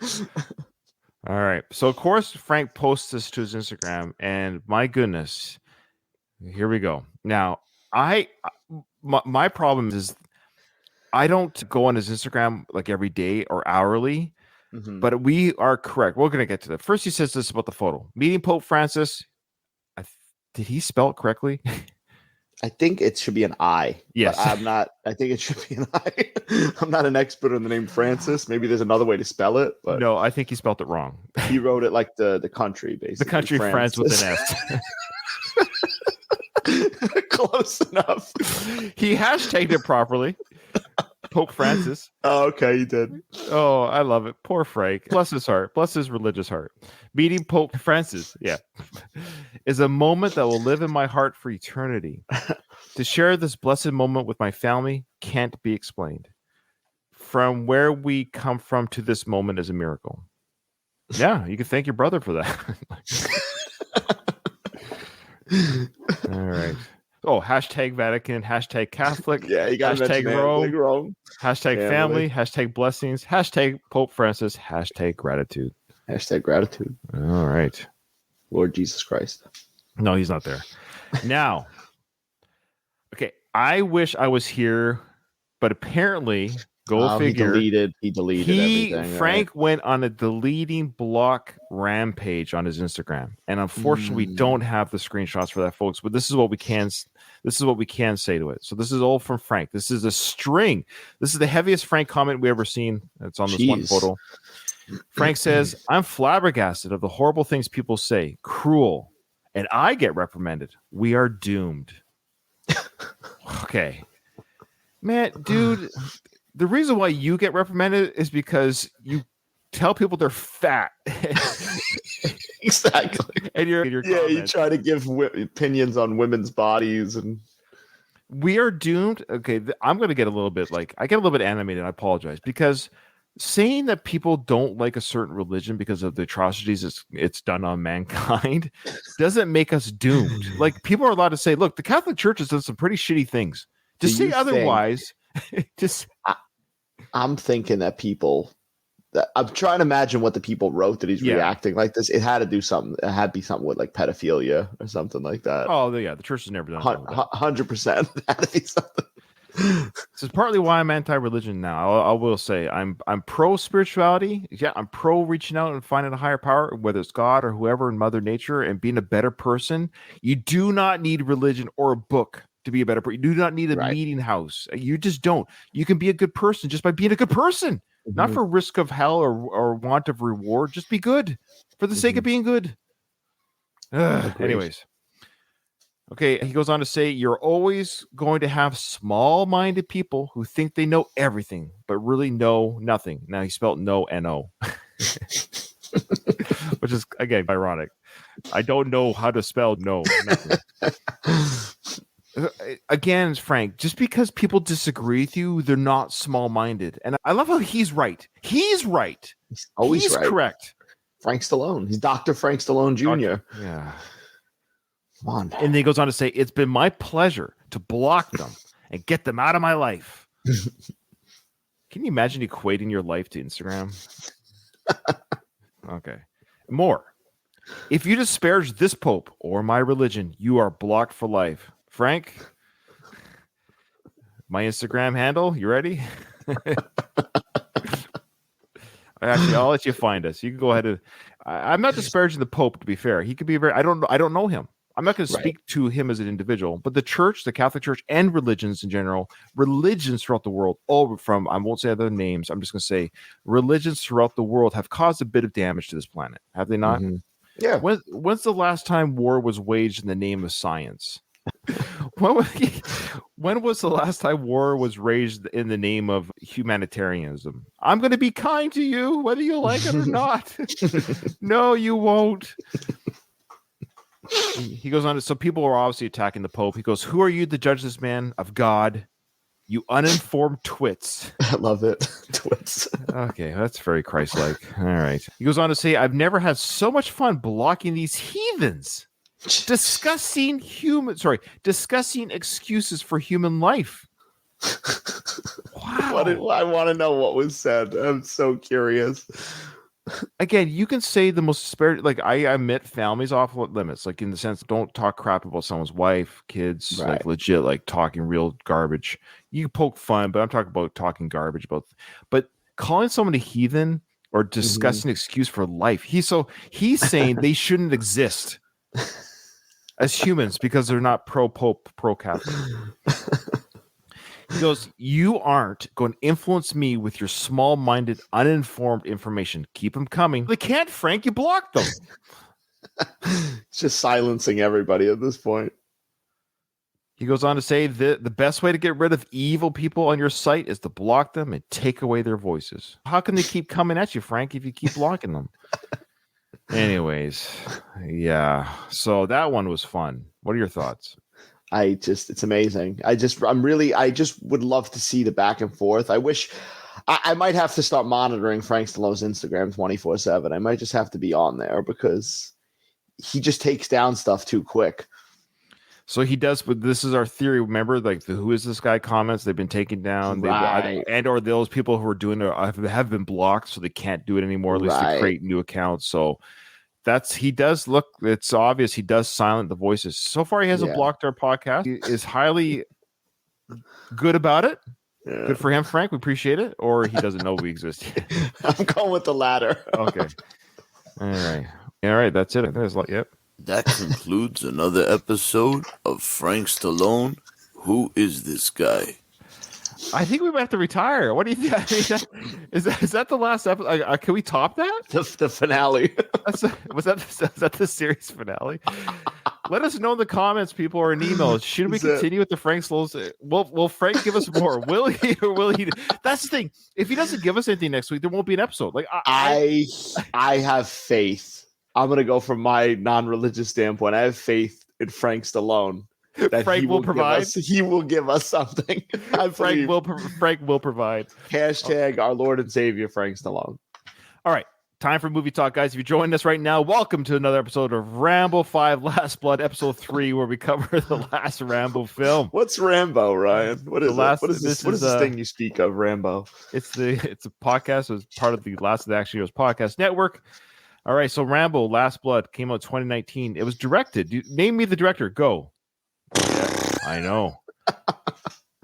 it? All right. So of course Frank posts this to his Instagram, and my goodness, here we go. Now, my problem is I don't go on his Instagram like every day or hourly. But we are correct. We're going to get to that. First, he says this about the photo. Meeting Pope Francis. Did he spell it correctly? I think it should be an I. Yes. I'm not. I think it should be an I. I'm not an expert on the name Francis. Maybe there's another way to spell it. But no, I think he spelled it wrong. He wrote it like the country, basically. The country France with an S. Close enough. He hashtagged it properly. Pope Francis. Oh, okay, you did. Oh, I love it. Poor Frank. Bless his heart. Bless his religious heart. Meeting Pope Francis, is a moment that will live in my heart for eternity. To share this blessed moment with my family can't be explained. From where we come from to this moment is a miracle. Yeah, you can thank your brother for that. All right. Oh, hashtag Vatican, hashtag Catholic, Yeah, you got to mention Rome, hashtag family, hashtag blessings, hashtag Pope Francis, hashtag gratitude. Hashtag gratitude. All right. Lord Jesus Christ. No, he's not there. Now, okay, I wish I was here, but apparently, go figure. He deleted everything. Frank went on a deleting block rampage on his Instagram, and unfortunately, we don't have the screenshots for that, folks. But this is what we can. This is what we can say to it. So this is all from Frank. This is a string. This is the heaviest Frank comment we ever seen. It's on this one photo. Frank says, "I'm flabbergasted of the horrible things people say. Cruel, and I get reprimanded. We are doomed." Okay, man, dude. The reason why you get reprimanded is because you tell people they're fat. Exactly. And your you try to give opinions on women's bodies, and we are doomed. Okay, I'm going to get a little bit I get a little bit animated. I apologize, because saying that people don't like a certain religion because of the atrocities it's done on mankind doesn't make us doomed. Like, people are allowed to say, look, the Catholic Church has done some pretty shitty things. To say otherwise, I'm thinking that people. I'm trying to imagine what the people wrote that he's reacting like this. It had to do something. It had to be something with like pedophilia or something like that. Oh yeah, the church has never done 100%. Had to be something. This is partly why I'm anti-religion now. I will say I'm pro spirituality. Yeah, I'm pro reaching out and finding a higher power, whether it's God or whoever in Mother Nature, and being a better person. You do not need religion or a book to be a better person. You do not need a meeting house. You just don't. You can be a good person just by being a good person. Not for risk of hell or want of reward. Just be good for the sake of being good. Anyways. Okay, he goes on to say, you're always going to have small-minded people who think they know everything, but really know nothing. Now, he spelled no, N-O. Which is, again, ironic. I don't know how to spell no. Nothing. Again, Frank, just because people disagree with you, they're not small-minded. And I love how he's right. He's right. He's always right. Correct. Frank Stallone. He's Dr. Frank Stallone Jr. Yeah. Come on. And then he goes on to say, it's been my pleasure to block them and get them out of my life. Can you imagine equating your life to Instagram? Okay. More. If you disparage this pope or my religion, you are blocked for life. Frank, my Instagram handle, you ready? Actually, I'll let you find us. You can go ahead and I'm not disparaging the Pope, to be fair. He could be I don't know him. I'm not going to speak to him as an individual, but the church, the Catholic Church, and religions in general, religions throughout the world, all from, I won't say other names, I'm just going to say religions throughout the world have caused a bit of damage to this planet. Have they not? Mm-hmm. Yeah. When's the last time war was waged in the name of science? When was the last time war was raised in the name of humanitarianism? I'm going to be kind to you, whether you like it or not. No, you won't. He goes on to, so people are obviously attacking the Pope. He goes, who are you to judge this man of God? You uninformed twits. I love it. Twits. Okay, that's very Christ-like. All right. He goes on to say, I've never had so much fun blocking these heathens. Discussing excuses for human life. Wow. I want to know what was said. I'm so curious. Again, you can say the most spirit, like I admit families off limits, like in the sense, don't talk crap about someone's wife, kids, like legit, like talking real garbage. You can poke fun, but I'm talking about talking garbage about, but calling someone a heathen or discussing excuse for life. He's saying they shouldn't exist as humans because they're not pro-Pope, pro-Catholic. He goes, you aren't going to influence me with your small-minded, uninformed information. Keep them coming. They can't, Frank. You blocked them. It's just silencing everybody at this point. He goes on to say that the best way to get rid of evil people on your site is to block them and take away their voices. How can they keep coming at you, Frank, if you keep blocking them? Anyways, yeah. So that one was fun. What are your thoughts? It's amazing. I just would love to see the back and forth. I wish I might have to start monitoring Frank Stallone's Instagram 24/7. I might just have to be on there because he just takes down stuff too quick. So he does, but this is our theory. Remember, like who is this guy comments? They've been taken down, right. and or those people who are doing it have been blocked, so they can't do it anymore. At least to create new accounts. So he does look. It's obvious he does silent the voices. So far, he hasn't blocked our podcast. He is highly good about it. Yeah. Good for him, Frank. We appreciate it. Or he doesn't know we exist. I'm going with the latter. Okay. All right. That's it. Yep. That concludes another episode of Frank Stallone. Who is this guy? I think we might have to retire. What do you think? Is that the last episode? Can we top that? The finale. Was that the series finale? Let us know in the comments, people, or an email. Should we continue with the Frank Stallone? Will Frank give us more? Will he? Or will he? That's the thing. If he doesn't give us anything next week, there won't be an episode. Like I have faith. I'm going to go from my non-religious standpoint. I have faith in Frank Stallone that Frank will provide. He will give us something. Frank will provide. Hashtag our Lord and Savior, Frank Stallone. All right. Time for movie talk, guys. If you're joining us right now, welcome to another episode of Rambo 5 Last Blood, episode 3, where we cover the last Rambo film. What's Rambo, Ryan? What is this thing you speak of, Rambo? It's a podcast. It was part of the Last of the Action Heroes podcast network. All right, so Rambo Last Blood came out 2019. It was directed. Name me the director. Go. Yeah, I know.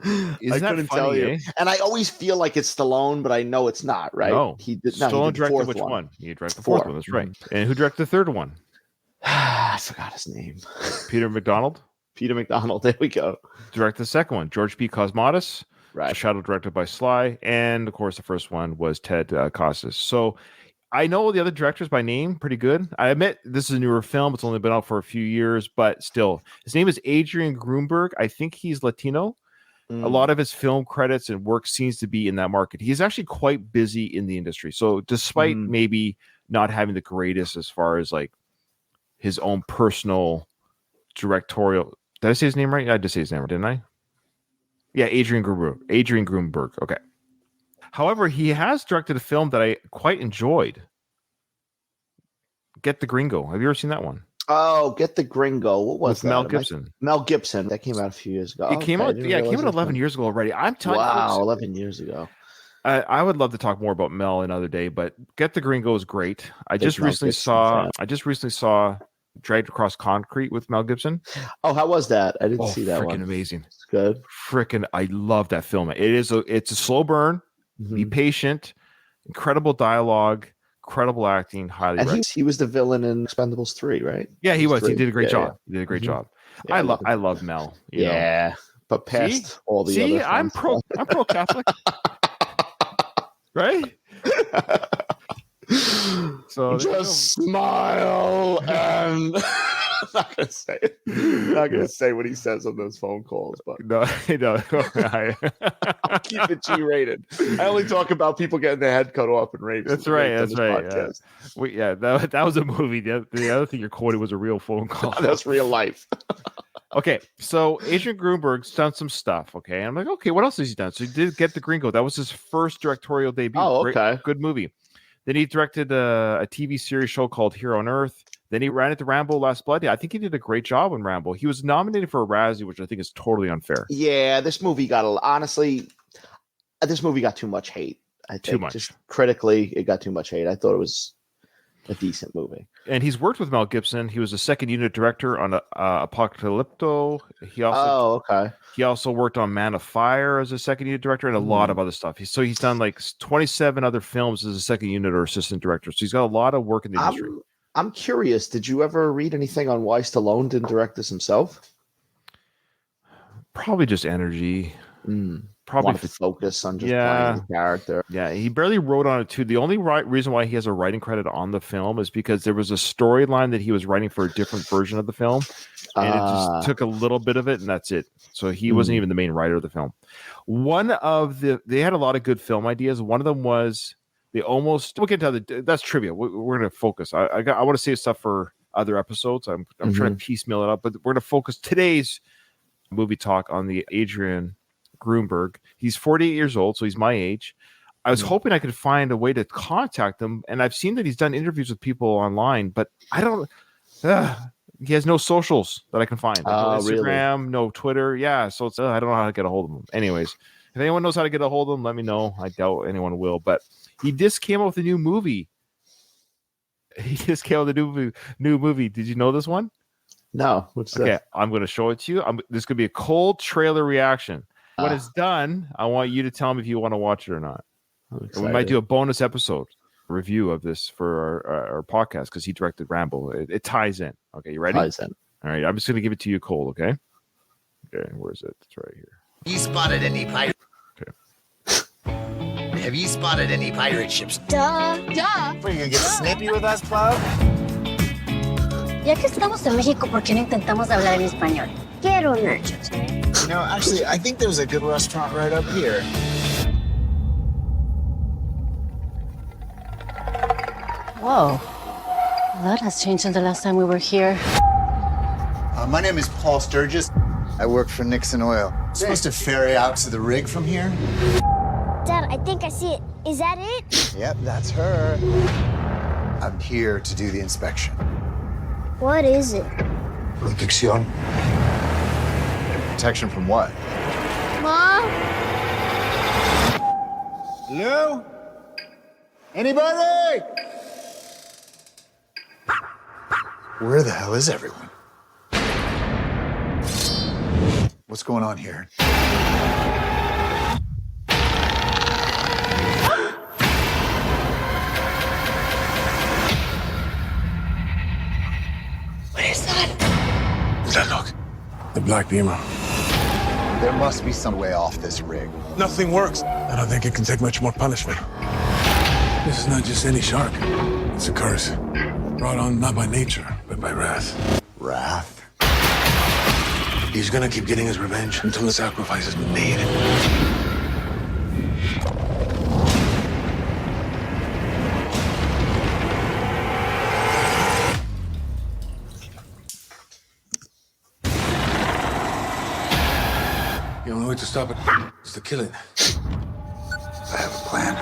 I couldn't tell you. And I always feel like it's Stallone, but I know it's not, right? No. Stallone directed which one? He directed the fourth one. That's right. And who directed the third one? I forgot his name. Peter McDonald. Peter McDonald. There we go. Directed the second one. George P. Cosmatos. Right. Shadow directed by Sly. And, of course, the first one was Ted Costas. So I know the other directors by name pretty good. I admit this is a newer film. It's only been out for a few years, but still. His name is Adrian Grunberg. I think he's Latino. A lot of his film credits and work seems to be in that market. He's actually quite busy in the industry. So despite maybe not having the greatest as far as like his own personal directorial. Did I say his name right? I did say his name, didn't I? Yeah, Adrian Grunberg. Okay. However, he has directed a film that I quite enjoyed. Get the Gringo. Have you ever seen that one? Oh, Get the Gringo. What was that? Mel Gibson. Mel Gibson. That came out a few years ago. It came out 11 years ago already. I'm telling you. Wow, 11 years ago. I would love to talk more about Mel another day, but Get the Gringo is great. I just recently saw Dragged Across Concrete with Mel Gibson. Oh, how was that? I didn't see that one. Freaking amazing. It's good. I love that film. It's a slow burn. Be patient. Incredible dialogue. Incredible acting. Highly recommended. He was the villain in Expendables 3, right? Yeah, he was. He did a great job. He did a great job. Yeah, I love Mel. You know? But past all the other. I'm pro Catholic. Right? So just smile and I'm not gonna say it. I'm not gonna say what he says on those phone calls, but no. I'll keep it G-rated. I only talk about people getting their head cut off and raped. That's right. That was a movie. The other thing you're quoting was a real phone call. That's real life. Okay, so Adrian Grunberg's done some stuff. Okay, and I'm like, okay, what else has he done? So he did Get the Gringo. That was his first directorial debut. Oh, okay, good movie. Then he directed a TV series show called Here on Earth. Then he ran into Rambo Last Blood. Yeah, I think he did a great job on Rambo. He was nominated for a Razzie, which I think is totally unfair. Yeah, this movie got too much hate. I think too much. Just critically, it got too much hate. I thought it was a decent movie. And he's worked with Mel Gibson. He was a second unit director on Apocalypto. He also worked on Man of Fire as a second unit director and a lot of other stuff. He's done like 27 other films as a second unit or assistant director. So he's got a lot of work in the industry. I'm curious. Did you ever read anything on why Stallone didn't direct this himself? Probably just energy. probably wanted to focus on just playing the character. Yeah, he barely wrote on it too. The only reason why he has a writing credit on the film is because there was a storyline that he was writing for a different version of the film, and it just took a little bit of it, and that's it. So he wasn't even the main writer of the film. They had a lot of good film ideas. One of them was we'll get to that's trivia. We're going to focus. I want to save stuff for other episodes. I'm trying to piecemeal it up, but we're going to focus today's movie talk on the Adrian Grunberg. He's 48 years old, so he's my age. I was hoping I could find a way to contact him, and I've seen that he's done interviews with people online, but I don't. He has no socials that I can find. Like no Instagram, really? No Twitter. Yeah, so it's I don't know how to get a hold of him. Anyways, if anyone knows how to get a hold of him, let me know. I doubt anyone will, but he just came out with a new movie. New movie. Did you know this one? No. What's that? Okay, I'm going to show it to you. This could be a cold trailer reaction. When it's done, I want you to tell me if you want to watch it or not. We might do a bonus episode review of this for our podcast because he directed Rambo. It ties in. Okay, you ready? Ties in. All right, I'm just going to give it to you cold, okay? Okay, where is it? It's right here. You spotted any pirate? Okay. Have you spotted any pirate ships? Duh. What, are you gonna get snippy with us, Cloud? Ya que estamos en México, ¿por qué no intentamos hablar en español? Quiero nachos. You know, actually, I think there's a good restaurant right up here. Whoa. A lot has changed since the last time we were here. My name is Paul Sturgis. I work for Nixon Oil. Supposed to ferry out to the rig from here? Dad, I think I see it. Is that it? Yep, that's her. I'm here to do the inspection. What is it? Protección. Protection from what? Mom? Hello? Anybody? Where the hell is everyone? What's going on here? What is that? What's that look? The black beamer. There must be some way off this rig. Nothing works. I don't think it can take much more punishment. This is not just any shark. It's a curse. Brought on not by nature, but by wrath. Wrath? He's gonna keep getting his revenge until the sacrifice has been made. The only way to stop it is to kill it. I have a plan.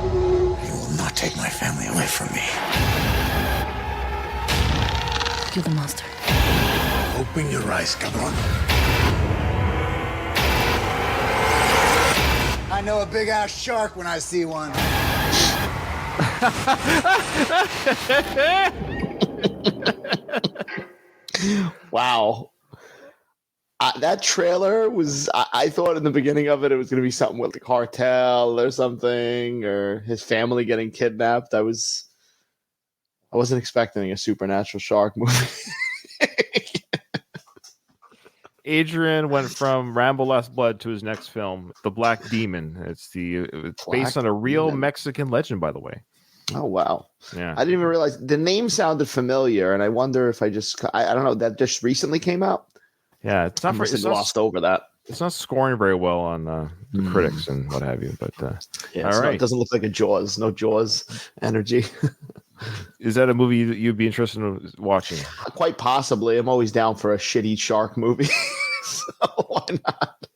You will not take my family away from me. You're the monster. Open your eyes, cabron. I know a big-ass shark when I see one. Wow. That trailer was, I thought in the beginning of it, it was going to be something with the cartel or something, or his family getting kidnapped. I wasn't expecting a supernatural shark movie. Adrian went from Rambo Last Blood to his next film, The Black Demon. It's based on a real Mexican legend, by the way. Oh, wow. Yeah. I didn't even realize the name sounded familiar, and I wonder if I don't know, that just recently came out. Yeah, it's not lost over that. It's not scoring very well on the critics and what have you, but yeah, all right. It doesn't look like a Jaws. No Jaws energy. Is that a movie you'd be interested in watching? Quite possibly. I'm always down for a shitty shark movie. So why not?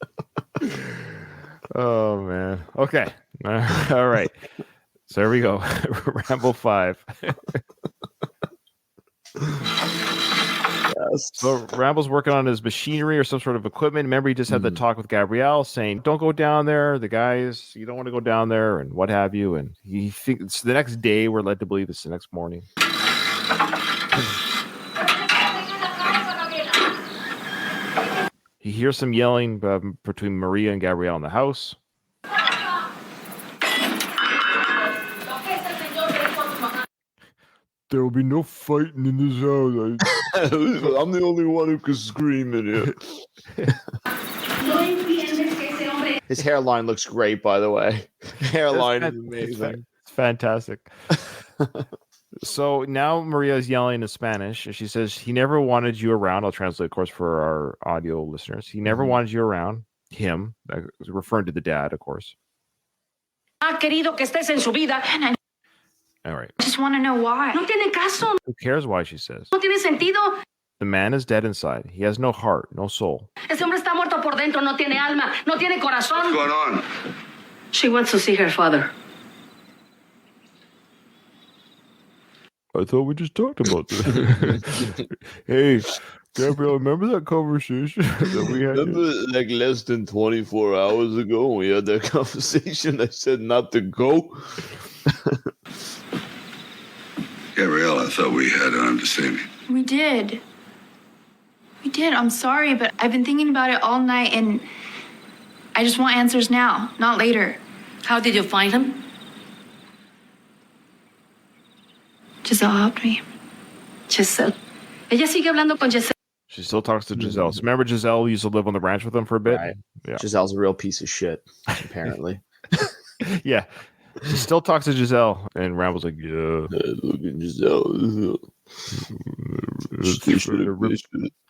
Oh man. Okay. All right. So there we go. Rambo 5. Yes. So Rambo's working on his machinery or some sort of equipment. Remember, he just had the talk with Gabrielle saying, "Don't go down there. The guys, you don't want to go down there, and what have you." And he thinks the next day. We're led to believe it's the next morning. He hears some yelling between Maria and Gabrielle in the house. There will be no fighting in this house. I'm the only one who can scream in here. His hairline looks great, by the way. Hairline is amazing. It's fantastic. So now Maria is yelling in Spanish, and she says, he never wanted you around. I'll translate, of course, for our audio listeners. He never wanted you around. Him, referring to the dad, of course. Ha querido que estés en su vida. All right. I just want to know why. No tiene caso. Who cares why, she says. No tiene sentido. The man is dead inside. He has no heart, no soul. Ese hombre está muerto por dentro. No tiene alma. No tiene corazón. What's going on? She wants to see her father. I thought we just talked about this. Hey, Gabrielle, remember that conversation that we had? Remember, like less than 24 hours ago, when we had that conversation. I said not to go. Gabrielle, I thought we had an understanding. We did. We did. I'm sorry, but I've been thinking about it all night, and I just want answers now, not later. How did you find him? Giselle helped me. Giselle. Ella sigue hablando con Giselle. She still talks to Giselle. So remember, Giselle used to live on the ranch with them for a bit? Right. Yeah. Giselle's a real piece of shit, apparently. Yeah. She still talks to Giselle, and Rambo's like, yeah. Look at Giselle.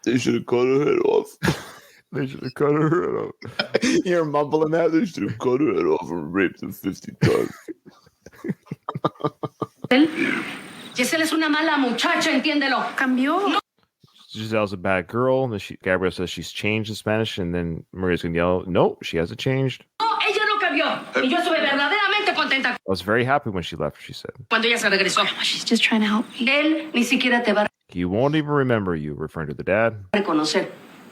They should have cut her head off. They should have cut her head off. You're mumbling that? They should have cut her head off and raped her 50 times. Giselle es una mala muchacha, entiéndelo. Cambió. No. Giselle's a bad girl, and then Gabrielle says she's changed in Spanish, and then Maria's gonna yell, no, she hasn't changed. No, ella no cambió. Y yo estuve verdaderamente contenta I was very happy when she left, she said. cuando ella se regresó. She's just trying to help me. Él ni siquiera te va a He won't even remember you, referring to the dad. reconocer,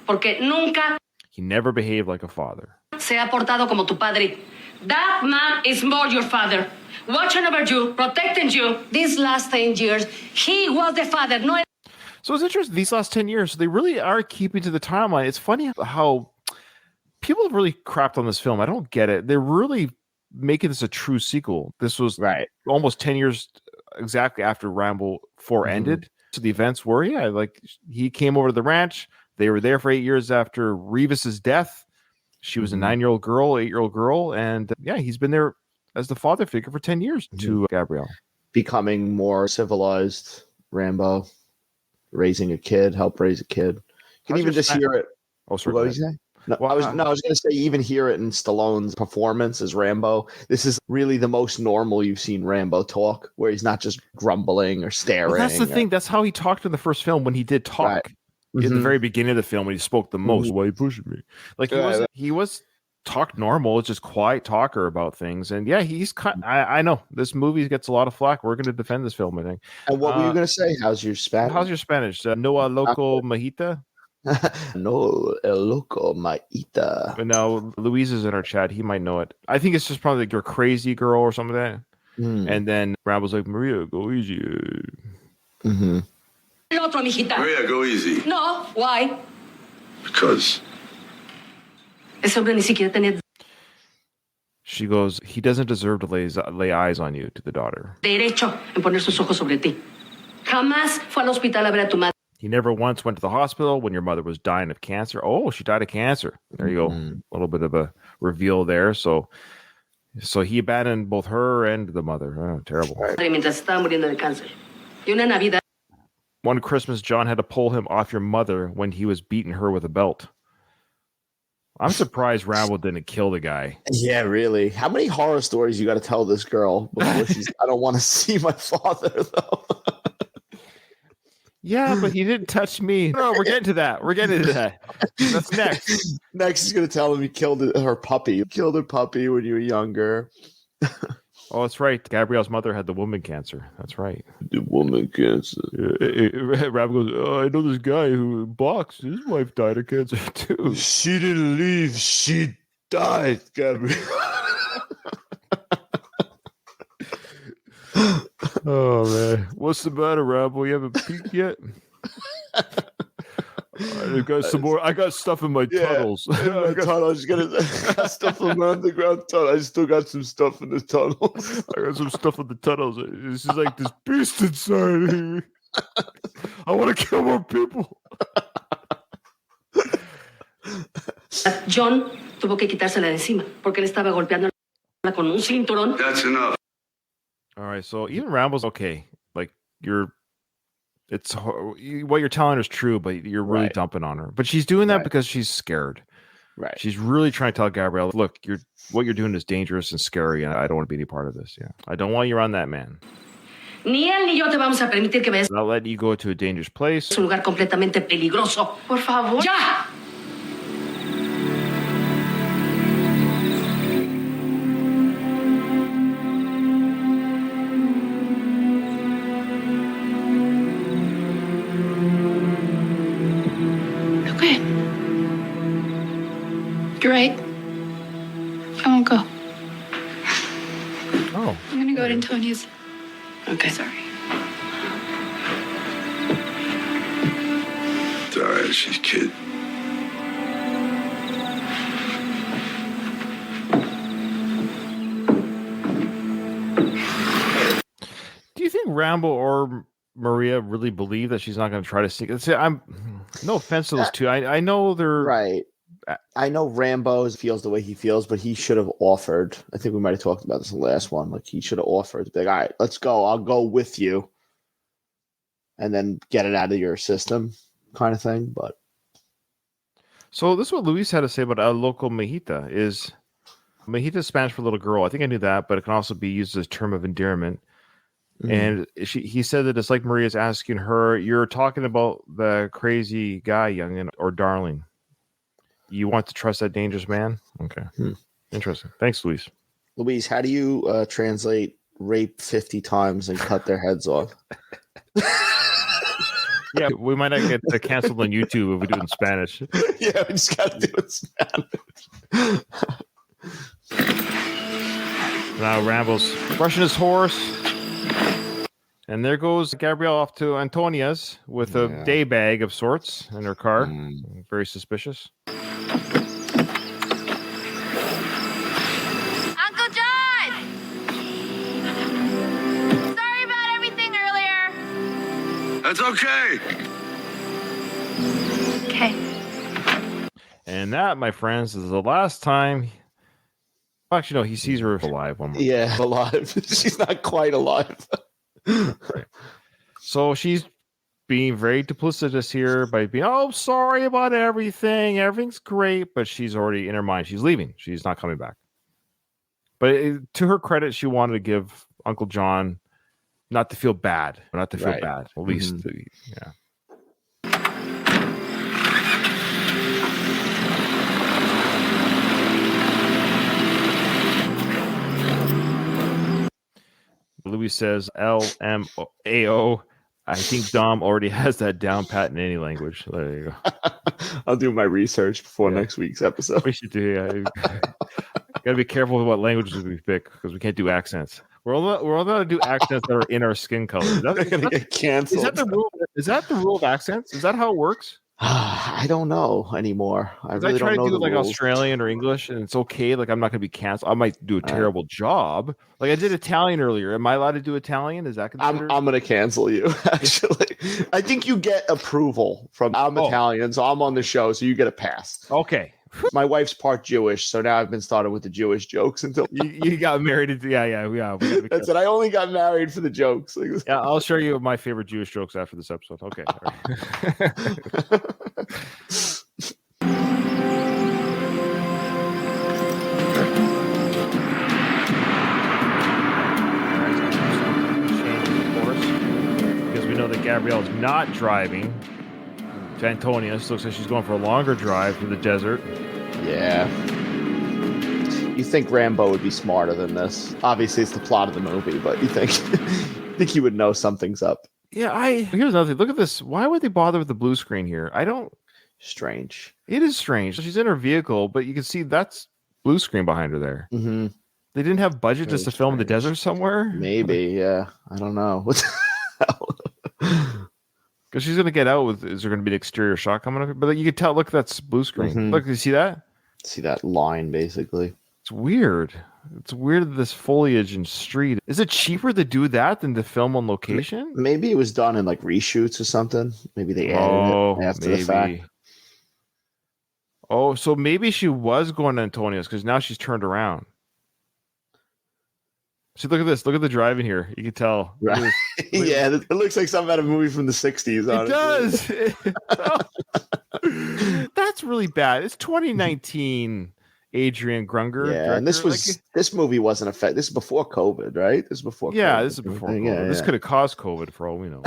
porque nunca He never behaved like a father. se ha portado como tu padre. That man is more your father. Watching over you, protecting you. These last 10 years, he was the father. No. So it's interesting, these last 10 years, they really are keeping to the timeline. It's funny how people have really crapped on this film. I don't get it. They're really making this a true sequel. This was almost 10 years exactly after Rambo 4 ended. So the events were, like he came over to the ranch. They were there for 8 years after Revis's death. She was a 9-year-old girl, 8-year-old girl. And he's been there as the father figure for 10 years to Gabrielle. Becoming more civilized, Rambo, raising a kid, help raise a kid. You can even just hear it. Oh, sorry. What did you say? No, I was going to say, you even hear it in Stallone's performance as Rambo. This is really the most normal you've seen Rambo talk, where he's not just grumbling or staring. Well, that's the thing. That's how he talked in the first film when he did talk. Right. At the very beginning of the film, when he spoke the most, why are you pushing me? Like he was talked normal. It's just quiet talker about things. And he's I know this movie gets a lot of flack. We're going to defend this film, I think. And what were you going to say? How's your Spanish? No loco majita? No, el loco majita. But now Luis is in our chat. He might know it. I think it's just probably like your crazy girl or something like that. And then Rambo's like, Maria, go easy. El otro, mijita. Maria, go easy. No, why? Because. Ese hombre ni siquiera tenía She goes, he doesn't deserve to lay eyes on you, to the daughter. derecho en poner sus ojos sobre ti. Jamás fue al hospital a ver a tu madre. He never once went to the hospital when your mother was dying of cancer. Oh, she died of cancer. There you go. A little bit of a reveal there. So he abandoned both her and the mother. Oh, terrible. Mientras estaba muriendo de cáncer. Y una Navidad. One Christmas, John had to pull him off your mother when he was beating her with a belt. I'm surprised Rambo didn't kill the guy. Yeah, really. How many horror stories you got to tell this girl before she's, I don't want to see my father, though. Yeah, but he didn't touch me. No, we're getting to that. That's next. Next, he's going to tell him he killed her puppy. You killed her puppy when you were younger. Oh, that's right. Gabrielle's mother had the woman cancer. That's right. The woman cancer. Rambo goes, oh, I know this guy who boxed. His wife died of cancer, too. She didn't leave. She died, Gabrielle. Oh, man. What's the matter, Rambo? You haven't peeked yet? I got some more. I got stuff in my tunnels. I got stuff in my underground tunnel. I still got some stuff in the tunnels. I got some stuff in the tunnels. This is like this beast inside here. I want to kill more people. John, tuvo que quitársela de encima porque él estaba golpeándola con un cinturón. That's enough. All right, so even Rambo's okay. Like what you're telling her is true, but you're really dumping on her. But she's doing that because she's scared. Right. She's really trying to tell Gabrielle, look, what you're doing is dangerous and scary, and I don't want to be any part of this. Yeah, I don't want you around that man. Ni él ni yo te vamos a permitir que veas I'll let you go to a dangerous place. un lugar completamente peligroso. Por favor. ¡Ya! Okay. You're right. I won't go. Oh. I'm gonna go to Antonia's. Okay. Sorry. It's all right, she's kid. Do you think Rambo or Maria really believe that she's not going to try to sneak? See, no offense to those two. I know they're right. I know Rambo feels the way he feels, but he should have offered. I think we might have talked about this in the last one. Like he should have offered to be like, all right, let's go. I'll go with you, and then get it out of your system, kind of thing. But so this is what Luis had to say about a local mejita. Is mejita is Spanish for little girl? I think I knew that, but it can also be used as a term of endearment. And he said that it's like Maria's asking her, "You're talking about the crazy guy, youngin, or darling. You want to trust that dangerous man?" Okay, interesting. Thanks, Luis. Luis, how do you translate rape 50 times and cut their heads off? Yeah, we might not get canceled on YouTube if we do it in Spanish. Yeah, we just got to do it in Spanish. Now Rambo's brushing his horse. And there goes Gabrielle off to Antonia's with a day bag of sorts in her car. Very suspicious. Uncle John! Sorry about everything earlier. That's okay. Okay. And that, my friends, is the last time. Actually, no, he sees her alive one more. Yeah, alive. She's not quite alive. Right. So she's being very duplicitous here by being, sorry about everything. Everything's great. But she's already in her mind. She's leaving. She's not coming back. But to her credit, she wanted to give Uncle John not to feel bad. Not to feel bad. At least, yeah. Louis says LMAO. I think Dom already has that down pat in any language. There you go. I'll do my research before next week's episode. We should do. Gotta be careful with what languages we pick because we can't do accents. We're allowed to do accents that are in our skin color. Is that, gonna get canceled. Is that the rule? Is that the rule of accents? Is that how it works? I don't know anymore. I really try don't know to do the like rules. Australian or English, and it's okay. Like I'm not going to be canceled. I might do a terrible job. Like I did Italian earlier. Am I allowed to do Italian? Is that considered? I'm going to cancel you. Actually, I think you get approval from. I'm Italian, so I'm on the show, so you get a pass. Okay. My wife's part Jewish, so now I've been started with the Jewish jokes until you got married. Yeah. That's it. I only got married for the jokes. Yeah, I'll show you my favorite Jewish jokes after this episode. Okay. Because we know that Gabrielle's not driving to Antonia. So it looks like she's going for a longer drive through the desert. Yeah. You think Rambo would be smarter than this? Obviously, it's the plot of the movie, but you think he would know something's up? Yeah. Here's another thing. Look at this. Why would they bother with the blue screen here? Strange. It is strange. She's in her vehicle, but you can see that's blue screen behind her there. Mm-hmm. They didn't have budget just to film in the desert somewhere? Maybe, yeah. I don't know. What the hell? Because she's going to get out is there going to be an exterior shot coming up? But you can tell, look, that's blue screen. Mm-hmm. Look, you see that? See that line, basically. It's weird. It's weird, this foliage and street. Is it cheaper to do that than to film on location? Maybe it was done in like reshoots or something. Maybe they added it after the fact. Oh, so maybe she was going to Antonio's because now she's turned around. See, look at this. Look at the driving here. You can tell. Right. Yeah, it looks like something out of a movie from the 60s. It does. That's really bad. It's 2019. Adrian Grunger. Yeah, director. and this movie wasn't affected. This is before COVID, right? This is before. Yeah, COVID. this is before COVID. This could have caused COVID for all we know.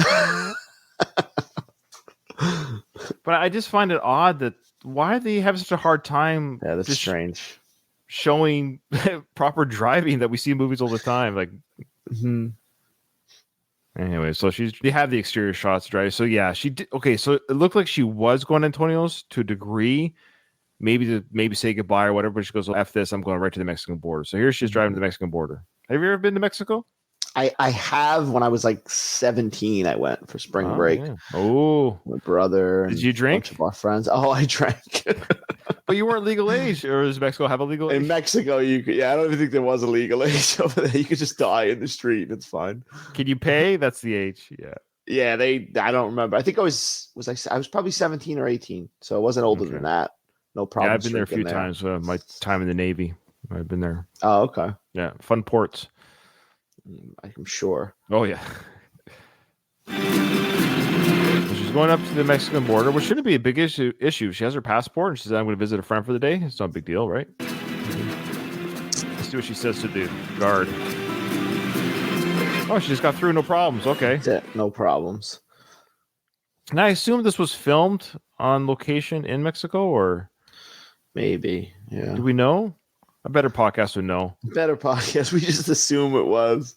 But I just find it odd that why they have such a hard time. Yeah, that's strange. Showing proper driving that we see in movies all the time. Like, anyway, so they have the exterior shots drive. So yeah, she did. Okay, so it looked like she was going to Antonio's to a degree, maybe say goodbye or whatever. But she goes, well, "F this, I'm going right to the Mexican border." So here she's driving to the Mexican border. Have you ever been to Mexico? I have. When I was like 17, I went for spring break. Yeah. Oh, my brother. Did you drink? A bunch of our friends. Oh, I drank. But you weren't legal age, or does Mexico have a legal age? In Mexico, you could. Yeah, I don't even think there was a legal age over there. You could just die in the street, and it's fine. Can you pay? That's the age. Yeah. Yeah, I don't remember. I think I was probably 17 or 18, so I wasn't older than that. No problem. Yeah, I've been there a few times. My time in the Navy, I've been there. Oh, okay. Yeah, fun ports. I'm sure. Oh yeah. She's going up to the Mexican border, which shouldn't be a big issue. She has her passport, and she says, "I'm going to visit a friend for the day." It's not a big deal, right? Let's see what she says to the guard. Oh, she just got through, no problems. Okay. That's it. No problems. And I assume this was filmed on location in Mexico, or maybe. Yeah. Do we know? A better podcast would know. Better podcast. We just assume it was.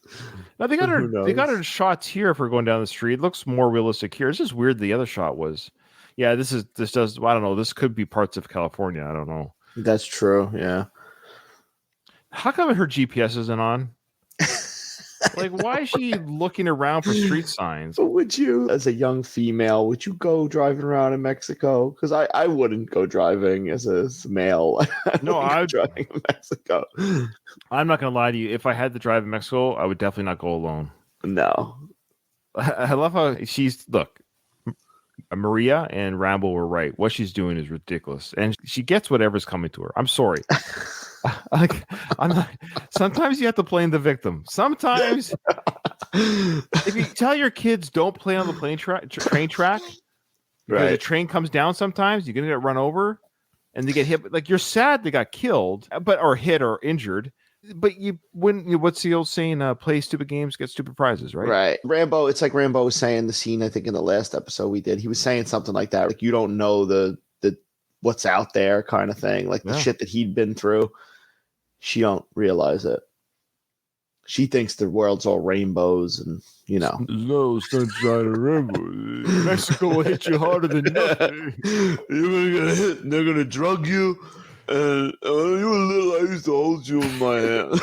No, they got her shots here for going down the street. It looks more realistic here. It's just weird the other shot was. Yeah, this does. I don't know. This could be parts of California. I don't know. That's true. Yeah. How come her GPS isn't on? Like, why is she looking around for street signs? But would you, as a young female, would you go driving around in Mexico? Because I wouldn't go driving as a male. No, I'm driving in Mexico. I'm not going to lie to you. If I had to drive in Mexico, I would definitely not go alone. No. I love how look, Maria and Rambo were right. What she's doing is ridiculous. And she gets whatever's coming to her. I'm sorry. I'm not. Sometimes you have to blame the victim. Sometimes, if you tell your kids don't play on the train track, right? The train comes down. Sometimes you're gonna get run over, and they get hit. Like, you're sad they got killed, or hit or injured. But what's the old saying? Play stupid games, get stupid prizes, right? Right. Rambo. It's like Rambo was saying the scene. I think in the last episode we did, he was saying something like that. Like, you don't know the what's out there, kind of thing. Like the shit that he'd been through. She don't realize it. She thinks the world's all rainbows and, no sunshine and rainbows. Mexico will hit you harder than nothing. You're gonna get hit and they're gonna drug you. And when you were little, I used to hold you in my hand.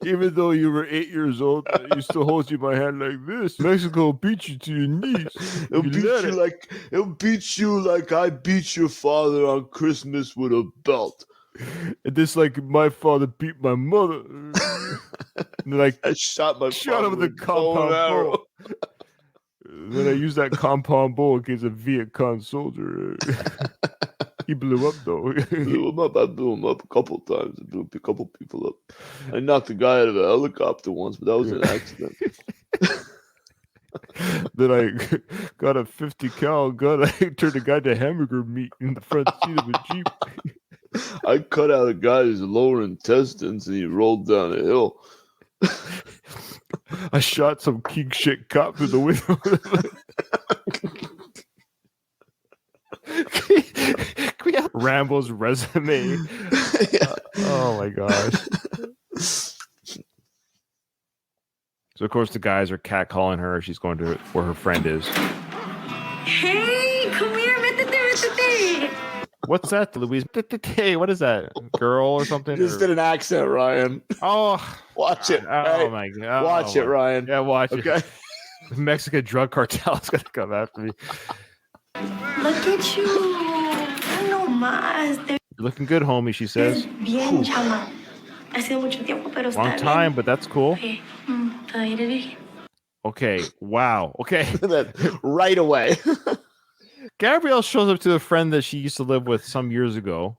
Even though you were 8 years old, I used to hold you in my hand like this. Mexico will beat you to your knees. It'll beat you like I beat your father on Christmas with a belt. And this, like, my father beat my mother. And then I shot him with a compound bow. Then I used that compound bow against a Viet Cong soldier. He blew up, though. I blew him up a couple of times. I blew a couple people up. I knocked a guy out of a helicopter once, but that was an accident. Then I got a 50 cal gun. I turned the guy to hamburger meat in the front seat of a Jeep. I cut out a guy's lower intestines and he rolled down a hill. I shot some king shit cop through the window. Can we have Rambo's resume? Oh my gosh. So of course the guys are catcalling her. She's going to where her friend is. Hey, come here, vete. What's that, Louise? Hey, what is that? Girl or something? Just did an accent, Ryan. Oh, watch it. Oh hey, my god. Watch it, Ryan. Yeah, watch it. Okay. The Mexican drug cartel is gonna come after me. Look at you. No más. You're looking good, homie, she says. Bien, chama. Ha sido mucho tiempo, pero está Long time, bien. but that's cool. Okay. Todavía eres virgen. Okay. Wow. Okay. Right away. Gabrielle shows up to a friend that she used to live with some years ago,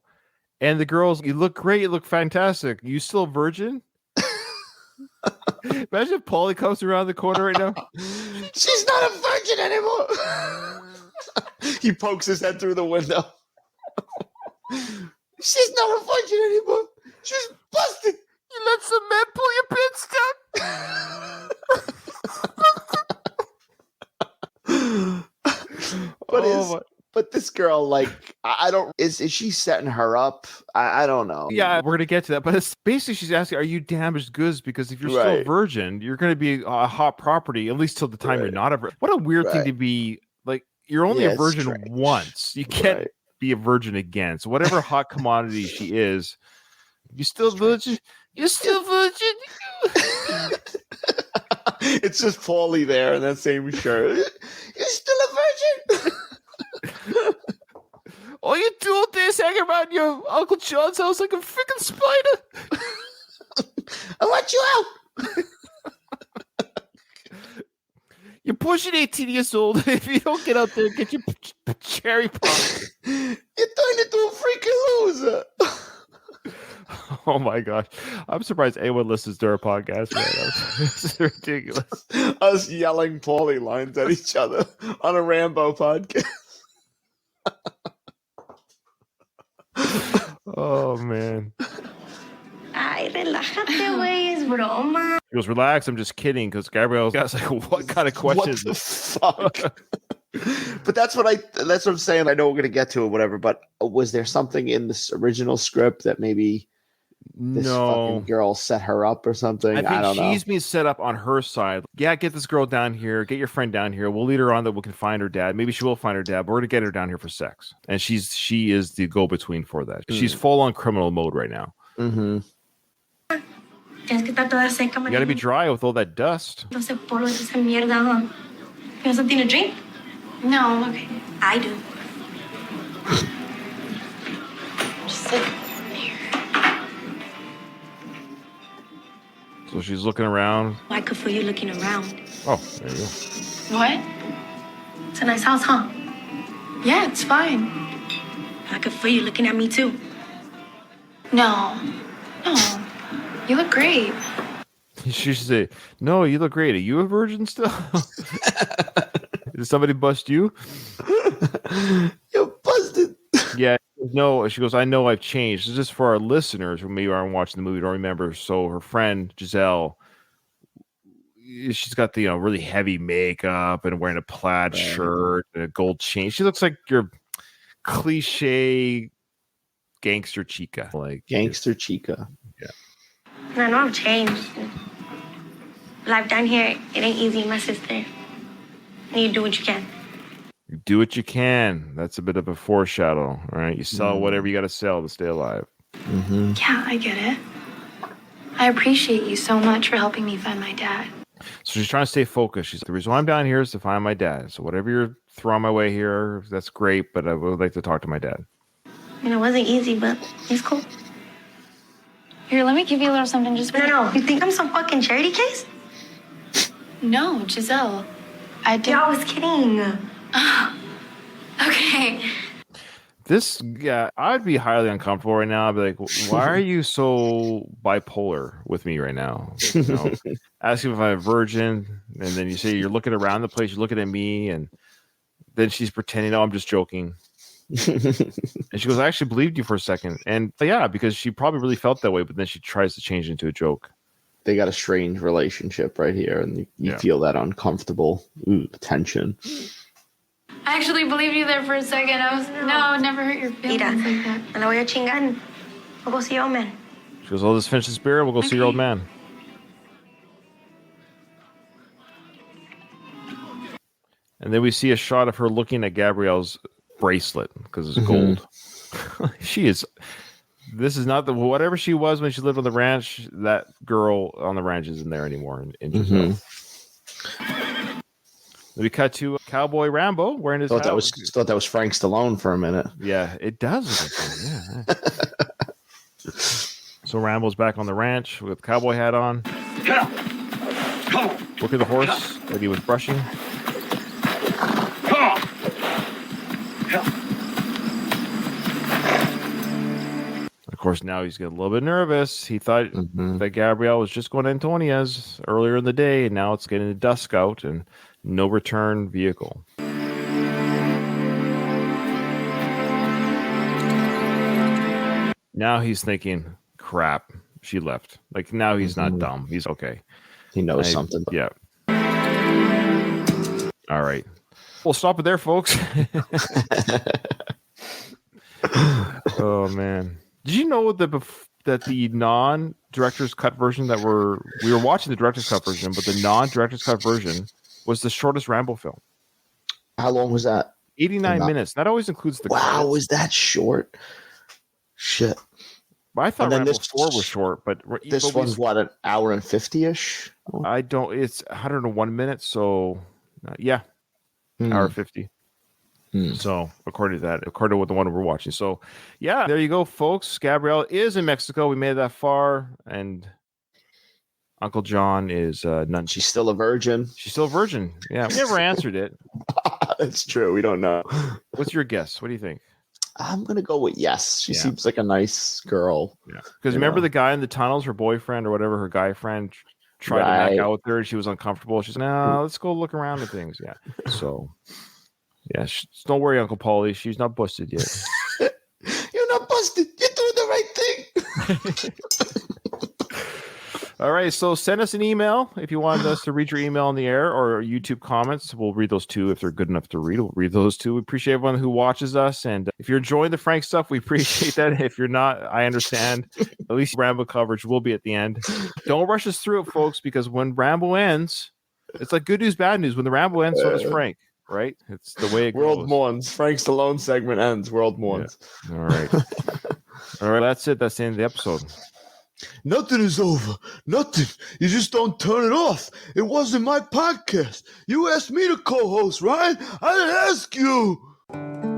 and the girl's, you look great, you look fantastic. You still a virgin? Imagine if Paulie comes around the corner right now. She's not a virgin anymore. He pokes his head through the window. She's not a virgin anymore. She's busted. You let some men pull your pants down. But this girl, like, I don't. Is she setting her up? I don't know. Yeah, we're gonna get to that. But it's basically she's asking, "Are you damaged goods? Because if you're still a virgin, you're gonna be a hot property at least till the time you're not a virgin." What a weird thing to be. Like, you're only a virgin once. You can't be a virgin again. So whatever hot commodity she is, you still virgin. You're still virgin. It's just Paulie there in that same shirt. You're still a virgin. All you do all day is hang around your Uncle John's house like a freaking spider. I want you out. You're pushing 18 years old. If you don't get out there and get your cherry pop, you're turning into a freaking loser. Oh my gosh. I'm surprised anyone listens to our podcast right now. It's ridiculous. Us yelling Paulie lines at each other on a Rambo podcast. Oh man. Ay, relájate, güey, es broma. He goes, relax, I'm just kidding, because Gabrielle's got like, what kind of question is this? Fuck? But that's what I'm saying. I know we're gonna get to it, whatever. But was there something in this original script that maybe this fucking girl set her up or something? I don't know. She's being set up on her side. Yeah, get this girl down here, get your friend down here. We'll lead her on that we can find her dad. Maybe she will find her dad, but we're gonna get her down here for sex. And she is the go-between for that. She's full on criminal mode right now. Mm-hmm. You gotta be dry with all that dust. You want something to drink? No, I'm okay. I do. Just sit here. So she's looking around. I could feel you looking around. Oh, there you go. What? It's a nice house, huh? Yeah, it's fine. I could feel you looking at me too. No. You look great. She should say, no, you look great. Are you a virgin still? Did somebody bust you? You're busted. Yeah, no. She goes, I know I've changed. This is just for our listeners who maybe aren't watching the movie, don't remember. So her friend Giselle, she's got the really heavy makeup and wearing a plaid shirt and a gold chain. She looks like your cliche gangster chica, like gangster chica. Yeah. I know I've changed. Life down here, it ain't easy, my sister. And you do what you can. You do what you can. That's a bit of a foreshadow, right? You sell whatever you got to sell to stay alive. Mm-hmm. Yeah, I get it. I appreciate you so much for helping me find my dad. So she's trying to stay focused. She's like, the reason why I'm down here is to find my dad. So whatever you're throwing my way here, that's great, but I would like to talk to my dad. And it wasn't easy, but it's cool. Here, let me give you a little something just for No. You think I'm some fucking charity case? No, Giselle. I did. Yeah, I was kidding. Okay. This, I'd be highly uncomfortable right now. I'd be like, why are you so bipolar with me right now? Asking if I'm a virgin, and then you say you're looking around the place, you're looking at me, and then she's pretending, I'm just joking. And she goes, I actually believed you for a second. And yeah, because she probably really felt that way, but then she tries to change it into a joke. They got a strange relationship right here, and you feel that uncomfortable tension. I actually believed you there for a second. I would never hurt your feelings like that. Me la voy a chingar. We'll go see your old man. She goes, let's finish this beer. We'll go see your old man. And then we see a shot of her looking at Gabrielle's bracelet because it's gold. This is not whatever she was when she lived on the ranch. That girl on the ranch isn't there anymore. Then we cut to Cowboy Rambo wearing his. Thought that was Frank Stallone for a minute. Yeah, it does. Yeah. So Rambo's back on the ranch with cowboy hat on. Look at the horse that he was brushing. Of course, now he's getting a little bit nervous. He thought that Gabrielle was just going to Antonia's earlier in the day, and now it's getting to dusk out and no return vehicle. Now he's thinking, crap, she left. Like, now he's not dumb. He's okay. He knows something. Yeah. All right. We'll stop it there, folks. Oh, man. Did you know that the non-director's cut version we were watching the director's cut version, but the non-director's cut version was the shortest Rambo film. How long was that? 89 minutes. That always includes the Wow, credits. was that short? Shit. Well, I thought Rambo 4 was short, but this one's what, an hour and 50-ish? It's 101 minutes, so yeah, hour 50. So according to the one we're watching. So yeah, there you go, folks. Gabrielle is in Mexico. We made it that far, and Uncle John is none. She's still a virgin. She's still a virgin. Yeah, we never answered it. That's true. We don't know. What's your guess? What do you think? I'm gonna go with yes. She seems like a nice girl. Yeah, because remember the guy in the tunnels, her boyfriend or whatever, her guy friend tried to knock out with her. She was uncomfortable. She's no, let's go look around at things. Yeah. So yeah, don't worry, Uncle Paulie. She's not busted yet. You're not busted. You're doing the right thing. All right, so send us an email if you wanted us to read your email on the air, or YouTube comments. We'll read those too if they're good enough to read. We'll read those too. We appreciate everyone who watches us, and if you're enjoying the Frank stuff, we appreciate that. If you're not, I understand. At least Rambo coverage will be at the end. Don't rush us through it, folks, because when Rambo ends, it's like good news, bad news. When the Rambo ends, so does Frank. Right? It's the way it goes. World mourns. Frank Stallone segment ends. World mourns. Yeah. All right. All right. That's it. That's the end of the episode. Nothing is over. Nothing. You just don't turn it off. It wasn't my podcast. You asked me to co-host, right? I didn't ask you.